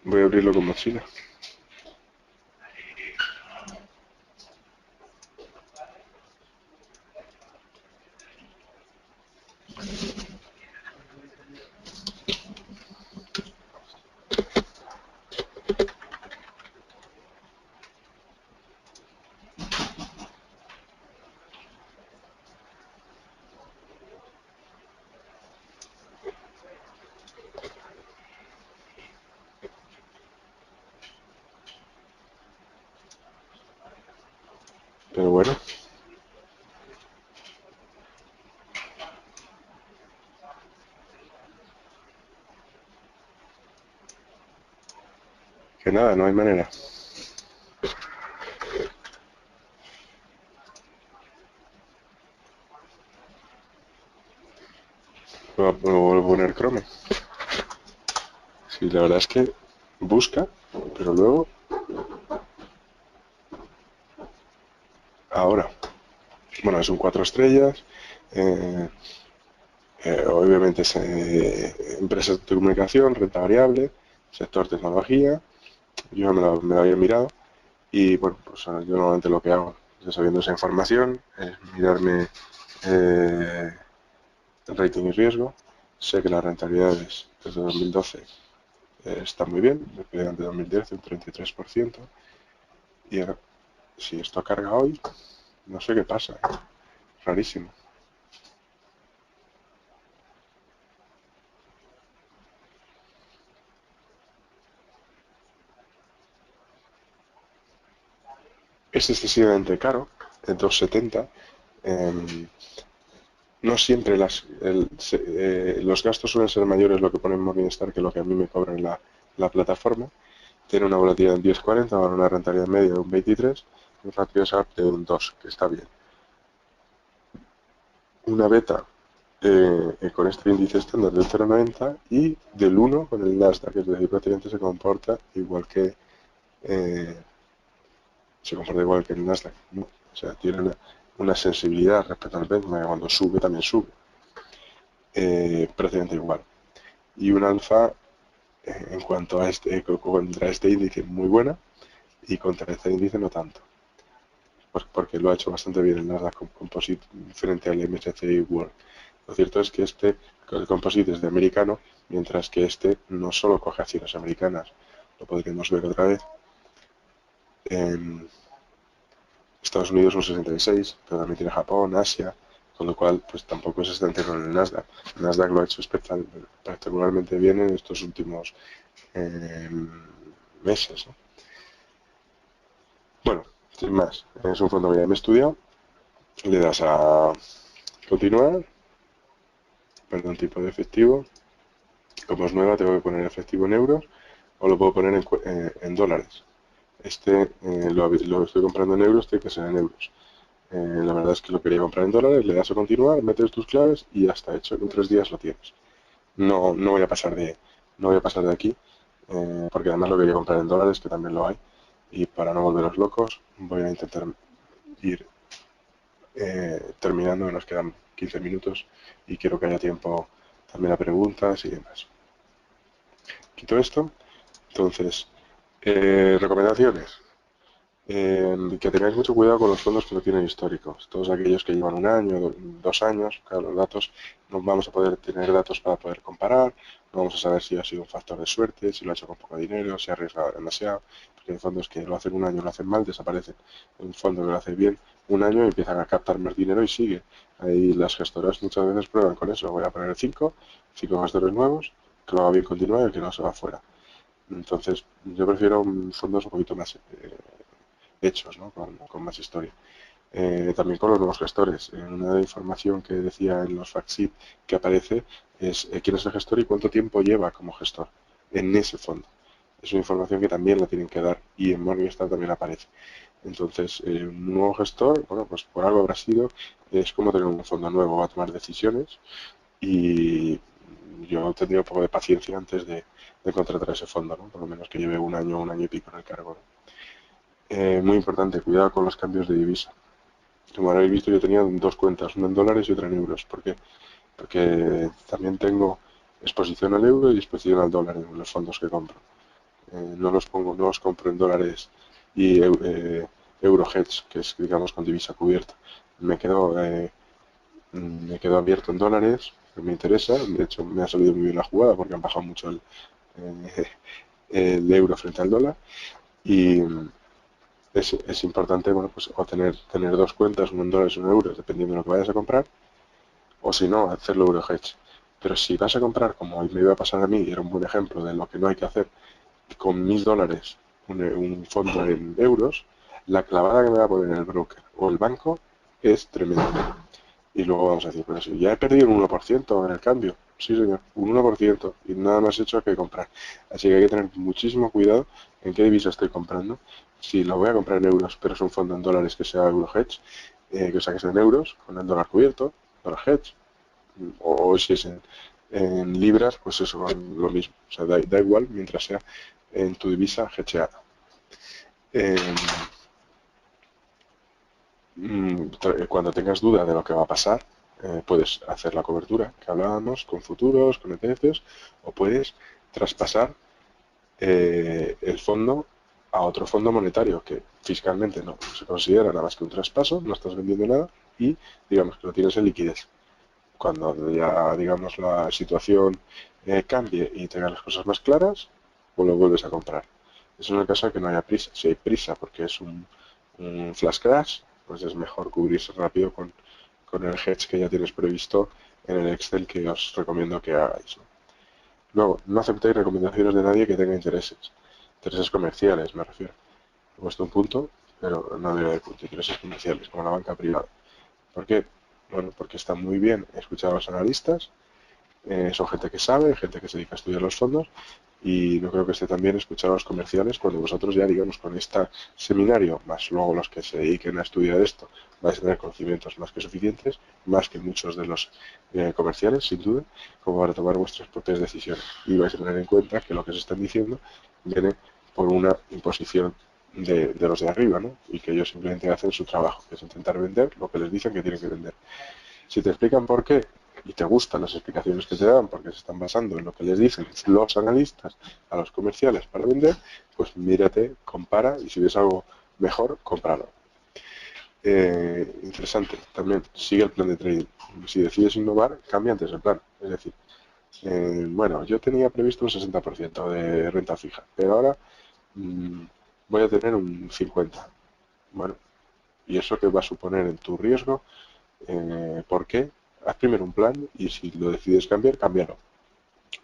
Voy a abrirlo con Mozilla. Pero bueno. Que nada, no hay manera. Vuelvo a poner Chrome. Sí, la verdad es que busca, pero luego... Ahora. Bueno, es un 4 estrellas. Obviamente es empresas de comunicación, renta variable, sector tecnología. Yo me lo había mirado. Y bueno, pues yo normalmente lo que hago, ya sabiendo esa información, es mirarme rating y riesgo. Sé que las rentabilidades desde 2012 están muy bien, desde 2010 un 33%. Y si esto carga hoy, no sé qué pasa, rarísimo. Es excesivamente caro, en 2,70. No siempre los gastos suelen ser mayores lo que pone en Morningstar que lo que a mí me cobra en la plataforma. Tiene una volatilidad en 10,40, ahora una rentabilidad media de un 23, un ratio SAP de un 2, que está bien. Una beta con este índice estándar del 0,90 y del 1 con el Nasdaq, es decir, prácticamente se comporta igual que el Nasdaq, ¿no? O sea, tiene una sensibilidad respecto al benchmark, cuando sube también sube, prácticamente igual. Y un alfa en cuanto a contra este índice muy buena y contra este índice no tanto, pues porque lo ha hecho bastante bien el Nasdaq Composite frente al MSCI World. Lo cierto es que el Composite es de americano, mientras que este no solo coge acciones americanas, lo podríamos ver otra vez. En Estados Unidos un 66, pero también tiene Japón, Asia, con lo cual pues tampoco es extranjero con el Nasdaq. El Nasdaq lo ha hecho espectacularmente bien en estos últimos meses, ¿no? Bueno, sin más, es un fondo que ya me he estudiado le das a continuar, perdón, tipo de efectivo. Como es nueva, tengo que poner efectivo en euros o lo puedo poner en dólares. Lo estoy comprando en euros, tiene que ser en euros. La verdad es que lo quería comprar en dólares, le das a continuar, metes tus claves y ya está hecho. En 3 días lo tienes. No voy a pasar no voy a pasar de aquí, porque además lo quería comprar en dólares, que también lo hay. Y para no volveros locos, voy a intentar ir terminando, que nos quedan 15 minutos y quiero que haya tiempo también a preguntas y demás. Quito esto. Entonces, recomendaciones. Que tengáis mucho cuidado con los fondos que no tienen históricos. Todos aquellos que llevan un año, 2 años, claro, los datos no vamos a poder tener datos para poder comparar, no vamos a saber si ha sido un factor de suerte, si lo ha hecho con poco dinero, si ha arriesgado demasiado, porque hay fondos que lo hacen un año, lo hacen mal, desaparecen. Hay un fondo que lo hace bien un año y empiezan a captar más dinero y sigue. Ahí las gestoras muchas veces prueban con eso. Voy a poner 5 gestores nuevos, que lo haga bien continuado y el que no se va fuera. Entonces, yo prefiero fondos un poquito más hechos, ¿no? Con más historia. También con los nuevos gestores. Una información que decía en los fact sheet que aparece es quién es el gestor y cuánto tiempo lleva como gestor en ese fondo. Es una información que también la tienen que dar y en Morningstar también aparece. Entonces, un nuevo gestor, bueno, pues por algo habrá sido, es como tener un fondo nuevo, va a tomar decisiones y yo tendría un poco de paciencia antes de contratar ese fondo, ¿no? Por lo menos que lleve un año y pico en el cargo, ¿no? Muy importante, cuidado con los cambios de divisa. Como habéis visto, yo tenía 2 cuentas, una en dólares y otra en euros. ¿Por qué? Porque también tengo exposición al euro y exposición al dólar en los fondos que compro. No los compro en dólares y euro hedge, que es, digamos, con divisa cubierta. Me quedo, me quedo abierto en dólares, que me interesa. De hecho, me ha salido muy bien la jugada porque han bajado mucho eh, el euro frente al dólar. Y es importante, bueno, pues o tener 2 cuentas, una en dólares y una en euros, dependiendo de lo que vayas a comprar, o si no, hacerlo euro hedge. Pero si vas a comprar, como me iba a pasar a mí, y era un buen ejemplo de lo que no hay que hacer, con $1000 un fondo en euros, la clavada que me va a poner el broker o el banco es tremenda. Y luego vamos a decir, pero si ya he perdido un 1% en el cambio. Sí, señor, un 1% y nada más hecho que comprar. Así que hay que tener muchísimo cuidado en qué divisa estoy comprando. Si lo voy a comprar en euros, pero es un fondo en dólares que sea euro hedge, que sea que sea en euros, con el dólar cubierto, dólar hedge, o si es en libras, pues eso, lo mismo. O sea, da igual mientras sea en tu divisa hedgeada. Eh, Cuando tengas duda de lo que va a pasar, puedes hacer la cobertura que hablábamos con futuros, con ETFs, o puedes traspasar el fondo a otro fondo monetario que fiscalmente no se considera nada más que un traspaso, no estás vendiendo nada y digamos que lo tienes en liquidez. Cuando ya digamos la situación cambie y tengas las cosas más claras, pues lo vuelves a comprar. Eso en el caso de que no haya prisa. Si hay prisa porque es un flash crash, pues es mejor cubrirse rápido con el hedge que ya tienes previsto en el Excel que os recomiendo que hagáis, ¿no? Luego, no aceptéis recomendaciones de nadie que tenga intereses comerciales, me refiero. He puesto un punto, pero no debe haber punto, intereses comerciales, como la banca privada. ¿Por qué? Bueno, porque está muy bien escuchar a los analistas, son gente que sabe, gente que se dedica a estudiar los fondos y no creo que esté tan bien escuchar a los comerciales cuando vosotros ya, digamos, con este seminario, más luego los que se dediquen a estudiar esto, vais a tener conocimientos más que suficientes, más que muchos de los comerciales, sin duda, como para tomar vuestras propias decisiones. Y vais a tener en cuenta que lo que se están diciendo viene por una imposición de los de arriba, ¿no? Y que ellos simplemente hacen su trabajo, que es intentar vender lo que les dicen que tienen que vender. Si te explican por qué y te gustan las explicaciones que te dan porque se están basando en lo que les dicen los analistas a los comerciales para vender, pues mírate, compara y si ves algo mejor, cómpralo. Interesante, también sigue el plan de trading. Si decides innovar, cambia antes el plan. Es decir, bueno, yo tenía previsto un 60% de renta fija, pero ahora mmm, voy a tener un 50%. Bueno, ¿y eso qué va a suponer en tu riesgo? ¿Por qué? Haz primero un plan y si lo decides cambiar, cámbialo.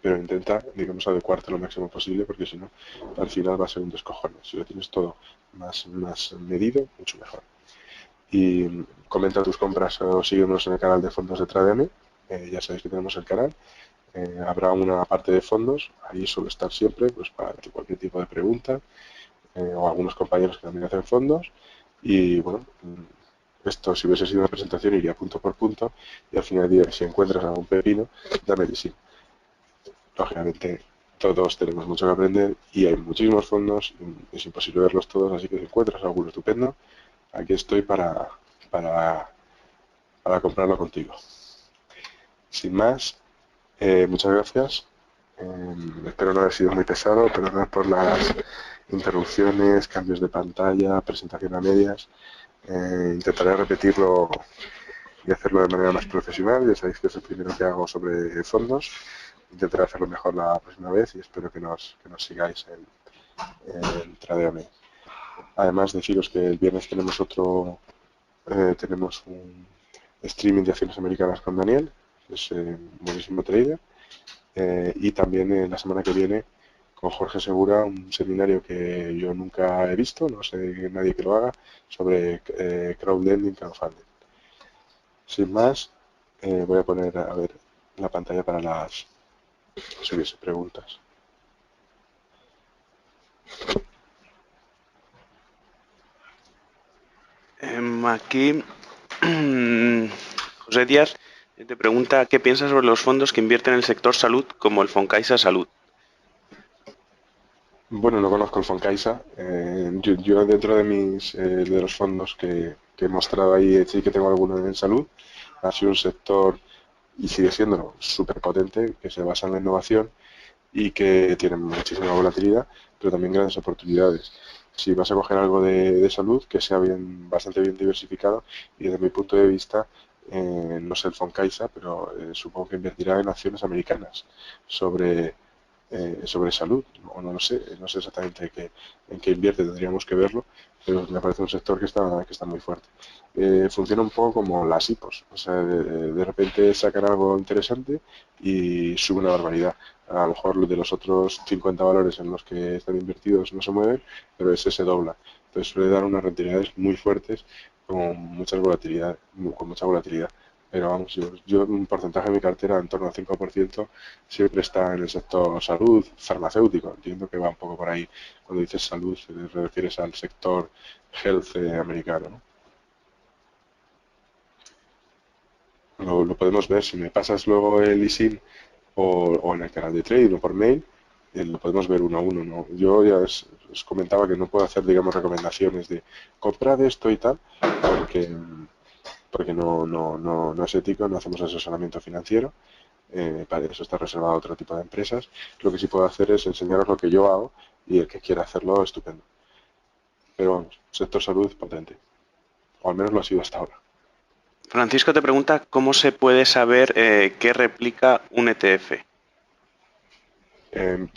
Pero intenta, digamos, adecuarte lo máximo posible porque si no, al final va a ser un descojone. Si lo tienes todo más medido, mucho mejor. y comenta tus compras o síguenos en el canal de fondos de Tradeame. Ya sabéis que tenemos el canal. Habrá una parte de fondos, ahí suele estar siempre, pues para cualquier tipo de pregunta, o algunos compañeros que también hacen fondos. Y bueno, esto si hubiese sido una presentación iría punto por punto y al final del día, si encuentras algún pepino, dame el sí. Lógicamente todos tenemos mucho que aprender y hay muchísimos fondos, es imposible verlos todos, así que si encuentras alguno estupendo, aquí estoy para, para comprarlo contigo. Sin más, muchas gracias. Espero no haber sido muy pesado, perdonad por las interrupciones, cambios de pantalla, presentación a medias. Intentaré repetirlo y hacerlo de manera más profesional. Ya sabéis que es el primero que hago sobre fondos. Intentaré hacerlo mejor la próxima vez y espero que nos sigáis en Tradeame. Además, deciros que el viernes tenemos un streaming de acciones americanas con Daniel, que es buenísimo trader. Y también la semana que viene con Jorge Segura un seminario que yo nunca he visto, no sé nadie que lo haga, sobre crowdlending, crowdfunding. Sin más, voy a poner a ver la pantalla para si hubiese preguntas. Aquí, José Díaz te pregunta qué piensas sobre los fondos que invierten en el sector salud, como el Foncaixa Salud. Bueno, no conozco el Foncaisa. Yo dentro de los fondos que he mostrado ahí, sí que tengo alguno en salud. Ha sido un sector, y sigue siendo súper potente, que se basa en la innovación y que tiene muchísima volatilidad, pero también grandes oportunidades. Si vas a coger algo de salud, que sea bastante bien diversificado, y desde mi punto de vista, no sé el Foncaisa, pero supongo que invertirá en acciones americanas sobre sobre salud, o no lo sé, no sé exactamente en qué invierte, tendríamos que verlo, pero me parece un sector que está muy fuerte. Funciona un poco como las IPOs, o sea, de repente sacan algo interesante y sube una barbaridad. A lo mejor de los otros 50 valores en los que están invertidos no se mueven, pero ese se dobla. Entonces suele dar unas rentabilidades muy fuertes con mucha volatilidad. Pero vamos, yo un porcentaje de mi cartera en torno al 5% siempre está en el sector salud, farmacéutico. Entiendo que va un poco por ahí. Cuando dices salud, te refieres al sector health americano, ¿no? Lo podemos ver. Si me pasas luego el ISIN o en el canal de trading o por mail, lo podemos ver uno a uno, ¿no? Yo ya os comentaba que no puedo hacer, digamos, recomendaciones de comprad esto y tal, porque, porque no es ético, no hacemos asesoramiento financiero. Para eso está reservado a otro tipo de empresas. Lo que sí puedo hacer es enseñaros lo que yo hago y el que quiera hacerlo, estupendo. Pero vamos, sector salud potente. O al menos lo ha sido hasta ahora. Francisco te pregunta cómo se puede saber qué replica un ETF.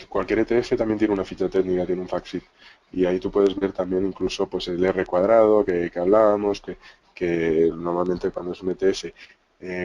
Cualquier ETF también tiene una ficha técnica, tiene un fact sheet. Y ahí tú puedes ver también incluso pues el R cuadrado que hablábamos, que normalmente cuando es un ETF,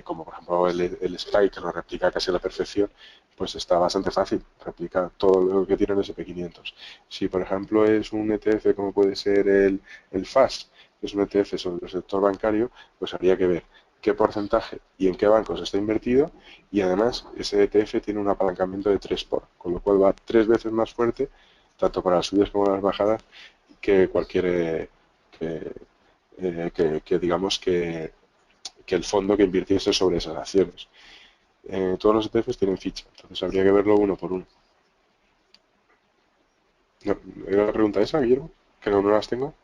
como por ejemplo el SPY, que lo replica casi a la perfección, pues está bastante fácil, replica todo lo que tiene el SP500. Si por ejemplo es un ETF como puede ser el FAS, que es un ETF sobre el sector bancario, pues habría que ver qué porcentaje y en qué bancos está invertido, y además ese ETF tiene un apalancamiento de 3 por, con lo cual va 3 veces más fuerte, tanto para las subidas como las bajadas, que cualquier que digamos que el fondo que invirtiese sobre esas acciones. Todos los ETFs tienen ficha, entonces habría que verlo uno por uno. No, ¿era la pregunta esa, Guillermo? Que no las tengo.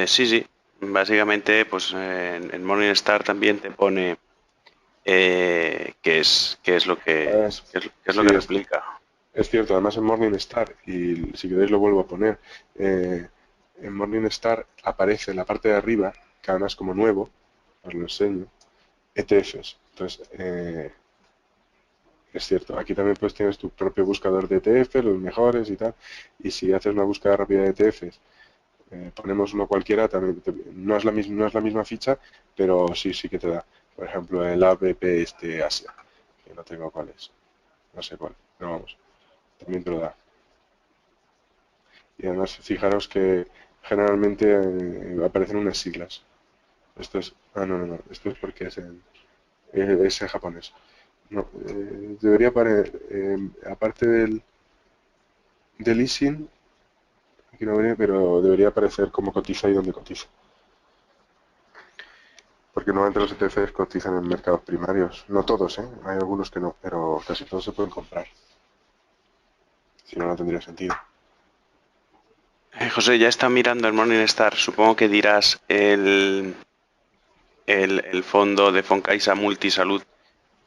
Sí. Básicamente, pues en Morningstar también te pone qué es lo que qué es lo Sí, que replica. es cierto, además en Morningstar, y si queréis lo vuelvo a poner, en Morningstar aparece en la parte de arriba, que además como nuevo, os lo enseño, ETFs. Entonces, es cierto, aquí también pues tienes tu propio buscador de ETFs, los mejores y tal, y si haces una búsqueda rápida de ETFs, ponemos uno cualquiera, también no es la misma ficha, pero sí que te da. Por ejemplo, el ABP Asia, que no tengo cuál es, no sé cuál, pero vamos, también te lo da. Y además, fijaros que generalmente aparecen unas siglas. Esto es... Ah, no. Esto es porque es en japonés. No, debería aparecer, aparte del leasing, aquí no viene, pero debería aparecer como cotiza y dónde cotiza. Porque normalmente los ETFs cotizan en mercados primarios. No todos, ¿eh? Hay algunos que no, pero casi todos se pueden comprar. Si no, no tendría sentido. José, ya está mirando el Morningstar. Supongo que dirás el fondo de Foncaixa Multisalud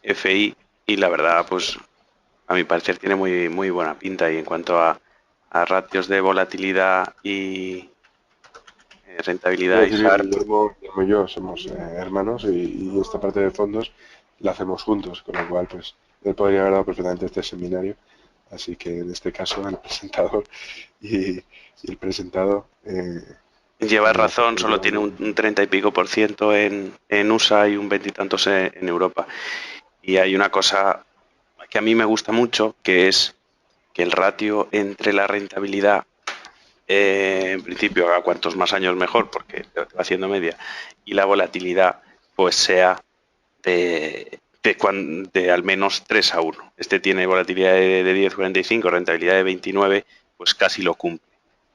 FI y la verdad, pues a mi parecer tiene muy buena pinta y en cuanto a ratios de volatilidad y Quiero rentabilidad y decir que hard, Guillermo y yo somos hermanos y esta parte de fondos la hacemos juntos, con lo cual pues él podría haber dado perfectamente este seminario. Así que en este caso el presentador y el presentado llevas no, razón, solo tiene un 30 y pico por ciento en USA y un 20 y tantos en Europa. Y hay una cosa que a mí me gusta mucho, que es que el ratio entre la rentabilidad, en principio, a cuantos más años mejor, porque te va haciendo media, y la volatilidad, pues sea de al menos 3-1. Este tiene volatilidad de 10,45, rentabilidad de 29, pues casi lo cumple.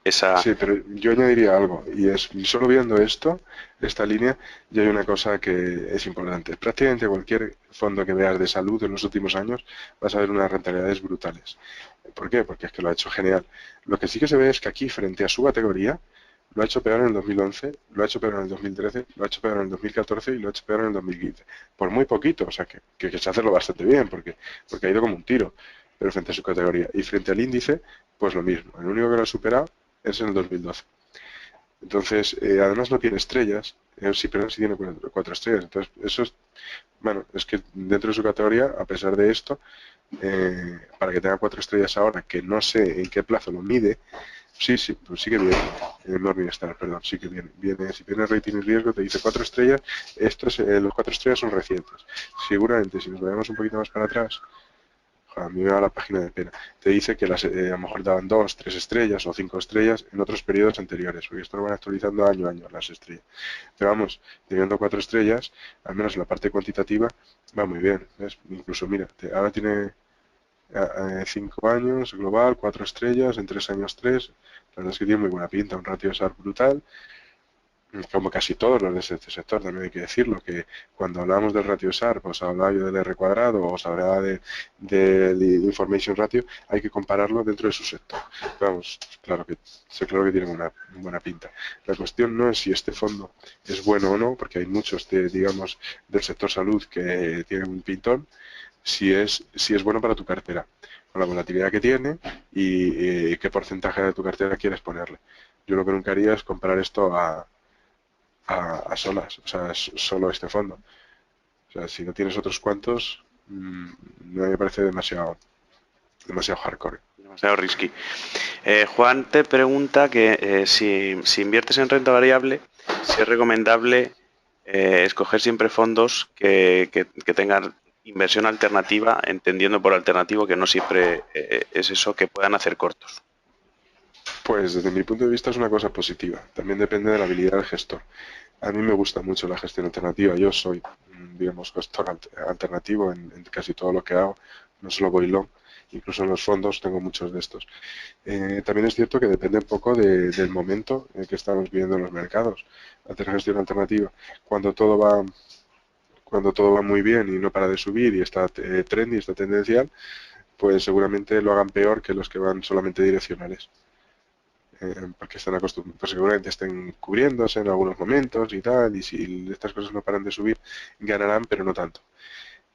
Esa, Sí, pero yo añadiría algo, y es, solo viendo esto, esta línea, ya hay una cosa que es importante. Prácticamente cualquier fondo que veas de salud en los últimos años vas a ver unas rentabilidades brutales. ¿Por qué? Porque es que lo ha hecho genial. Lo que sí que se ve es que aquí, frente a su categoría, lo ha hecho peor en el 2011, lo ha hecho peor en el 2013, lo ha hecho peor en el 2014 y lo ha hecho peor en el 2015. Por muy poquito, o sea que se hace lo bastante bien, porque ha ido como un tiro, pero frente a su categoría. Y frente al índice, pues lo mismo. El único que lo ha superado es en el 2012. Entonces, además no tiene estrellas, sí, pero sí tiene cuatro estrellas. Entonces, eso es, bueno, es que dentro de su categoría, a pesar de esto, para que tenga 4 estrellas ahora, que no sé en qué plazo lo mide, sí, pues sí que viene, Morningstar, perdón, sí que viene, si tiene rating y riesgo, te dice 4 estrellas, los 4 estrellas son recientes. Seguramente, si nos vayamos un poquito más para atrás, a mí me da la página de pena. Te dice que a lo mejor daban 2, 3 estrellas o 5 estrellas en otros periodos anteriores, porque esto lo van actualizando año a año las estrellas. Pero vamos, teniendo 4 estrellas, al menos en la parte cuantitativa, va muy bien. ¿Ves? Incluso, mira, ahora tiene 5 años, global, 4 estrellas, en 3 años 3. La verdad es que tiene muy buena pinta, un ratio de SAR brutal, como casi todos los de este sector, también hay que decirlo, que cuando hablamos del ratio SARP, os hablaba yo del R cuadrado, os hablaba del Information Ratio, hay que compararlo dentro de su sector. Vamos, claro que tienen una buena pinta. La cuestión no es si este fondo es bueno o no, porque hay muchos, digamos, del sector salud que tienen un pintón, si es bueno para tu cartera, con la volatilidad que tiene y qué porcentaje de tu cartera quieres ponerle. Yo lo que nunca haría es comprar esto a solas, o sea, es solo este fondo. O sea, si no tienes otros cuantos, no me parece demasiado hardcore. demasiado risky. Juan te pregunta que si inviertes en renta variable, si es recomendable escoger siempre fondos que tengan inversión alternativa, entendiendo por alternativo que no siempre es eso, que puedan hacer cortos. Pues desde mi punto de vista es una cosa positiva. También depende de la habilidad del gestor. A mí me gusta mucho la gestión alternativa. Yo soy, digamos, gestor alternativo en casi todo lo que hago. No solo voy long, incluso en los fondos tengo muchos de estos. También es cierto que depende un poco del momento en que estamos viviendo en los mercados. Hacer gestión alternativa cuando todo va muy bien y no para de subir y está trendy, está tendencial, pues seguramente lo hagan peor que los que van solamente direccionales. Porque están acostumbrados, pues seguramente estén cubriéndose en algunos momentos y tal, y si estas cosas no paran de subir, ganarán, pero no tanto.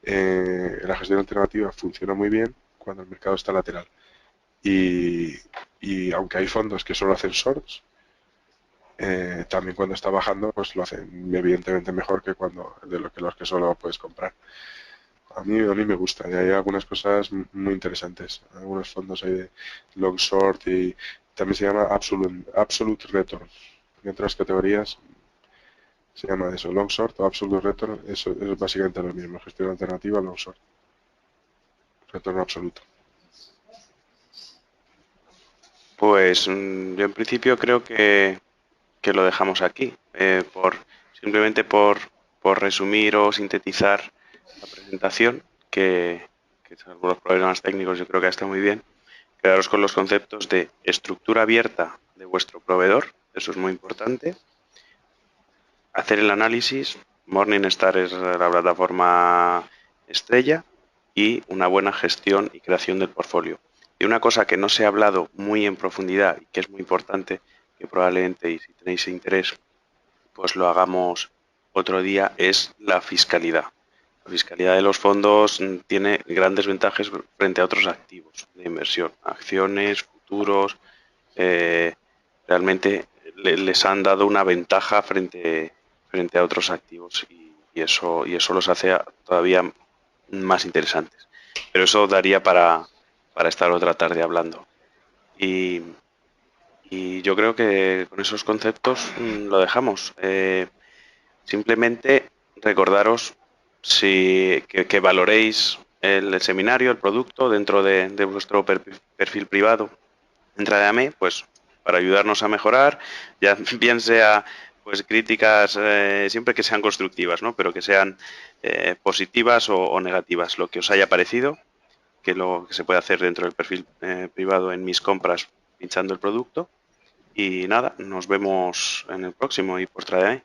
La gestión alternativa funciona muy bien cuando el mercado está lateral. Y, y aunque hay fondos que solo hacen shorts, también cuando está bajando, pues lo hacen evidentemente mejor que los que solo puedes comprar. A mí me gusta, y hay algunas cosas muy interesantes. Algunos fondos hay de long short y también se llama absolute return. En otras categorías se llama eso, long short o absolute return. Eso es básicamente lo mismo, gestión alternativa, long short, retorno absoluto. Pues yo en principio creo que lo dejamos aquí. simplemente por resumir o sintetizar la presentación, que salvo los problemas técnicos yo creo que ha estado muy bien, quedaros con los conceptos de estructura abierta de vuestro proveedor, eso es muy importante, hacer el análisis, Morningstar es la plataforma estrella, y una buena gestión y creación del portfolio. Y una cosa que no se ha hablado muy en profundidad y que es muy importante, que probablemente, y si tenéis interés, pues lo hagamos otro día, es la fiscalidad. La fiscalidad de los fondos tiene grandes ventajas frente a otros activos de inversión, acciones, futuros, realmente les han dado una ventaja frente a otros activos y eso los hace todavía más interesantes. Pero eso daría para estar otra tarde hablando. Y yo creo que con esos conceptos lo dejamos. Simplemente recordaros que valoréis el seminario, el producto dentro de vuestro perfil privado. Entrad a mí, pues para ayudarnos a mejorar, ya bien sea pues críticas siempre que sean constructivas, ¿no? Pero que sean positivas o negativas, lo que os haya parecido, que lo que se puede hacer dentro del perfil privado en mis compras pinchando el producto. Y nada, nos vemos en el próximo y por traer.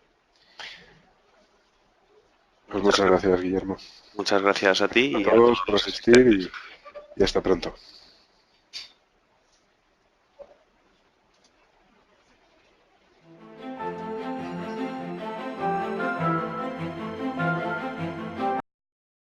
Pues muchas gracias, Guillermo. Muchas gracias a ti A y a todos todos por los asistir asistentes. y hasta pronto.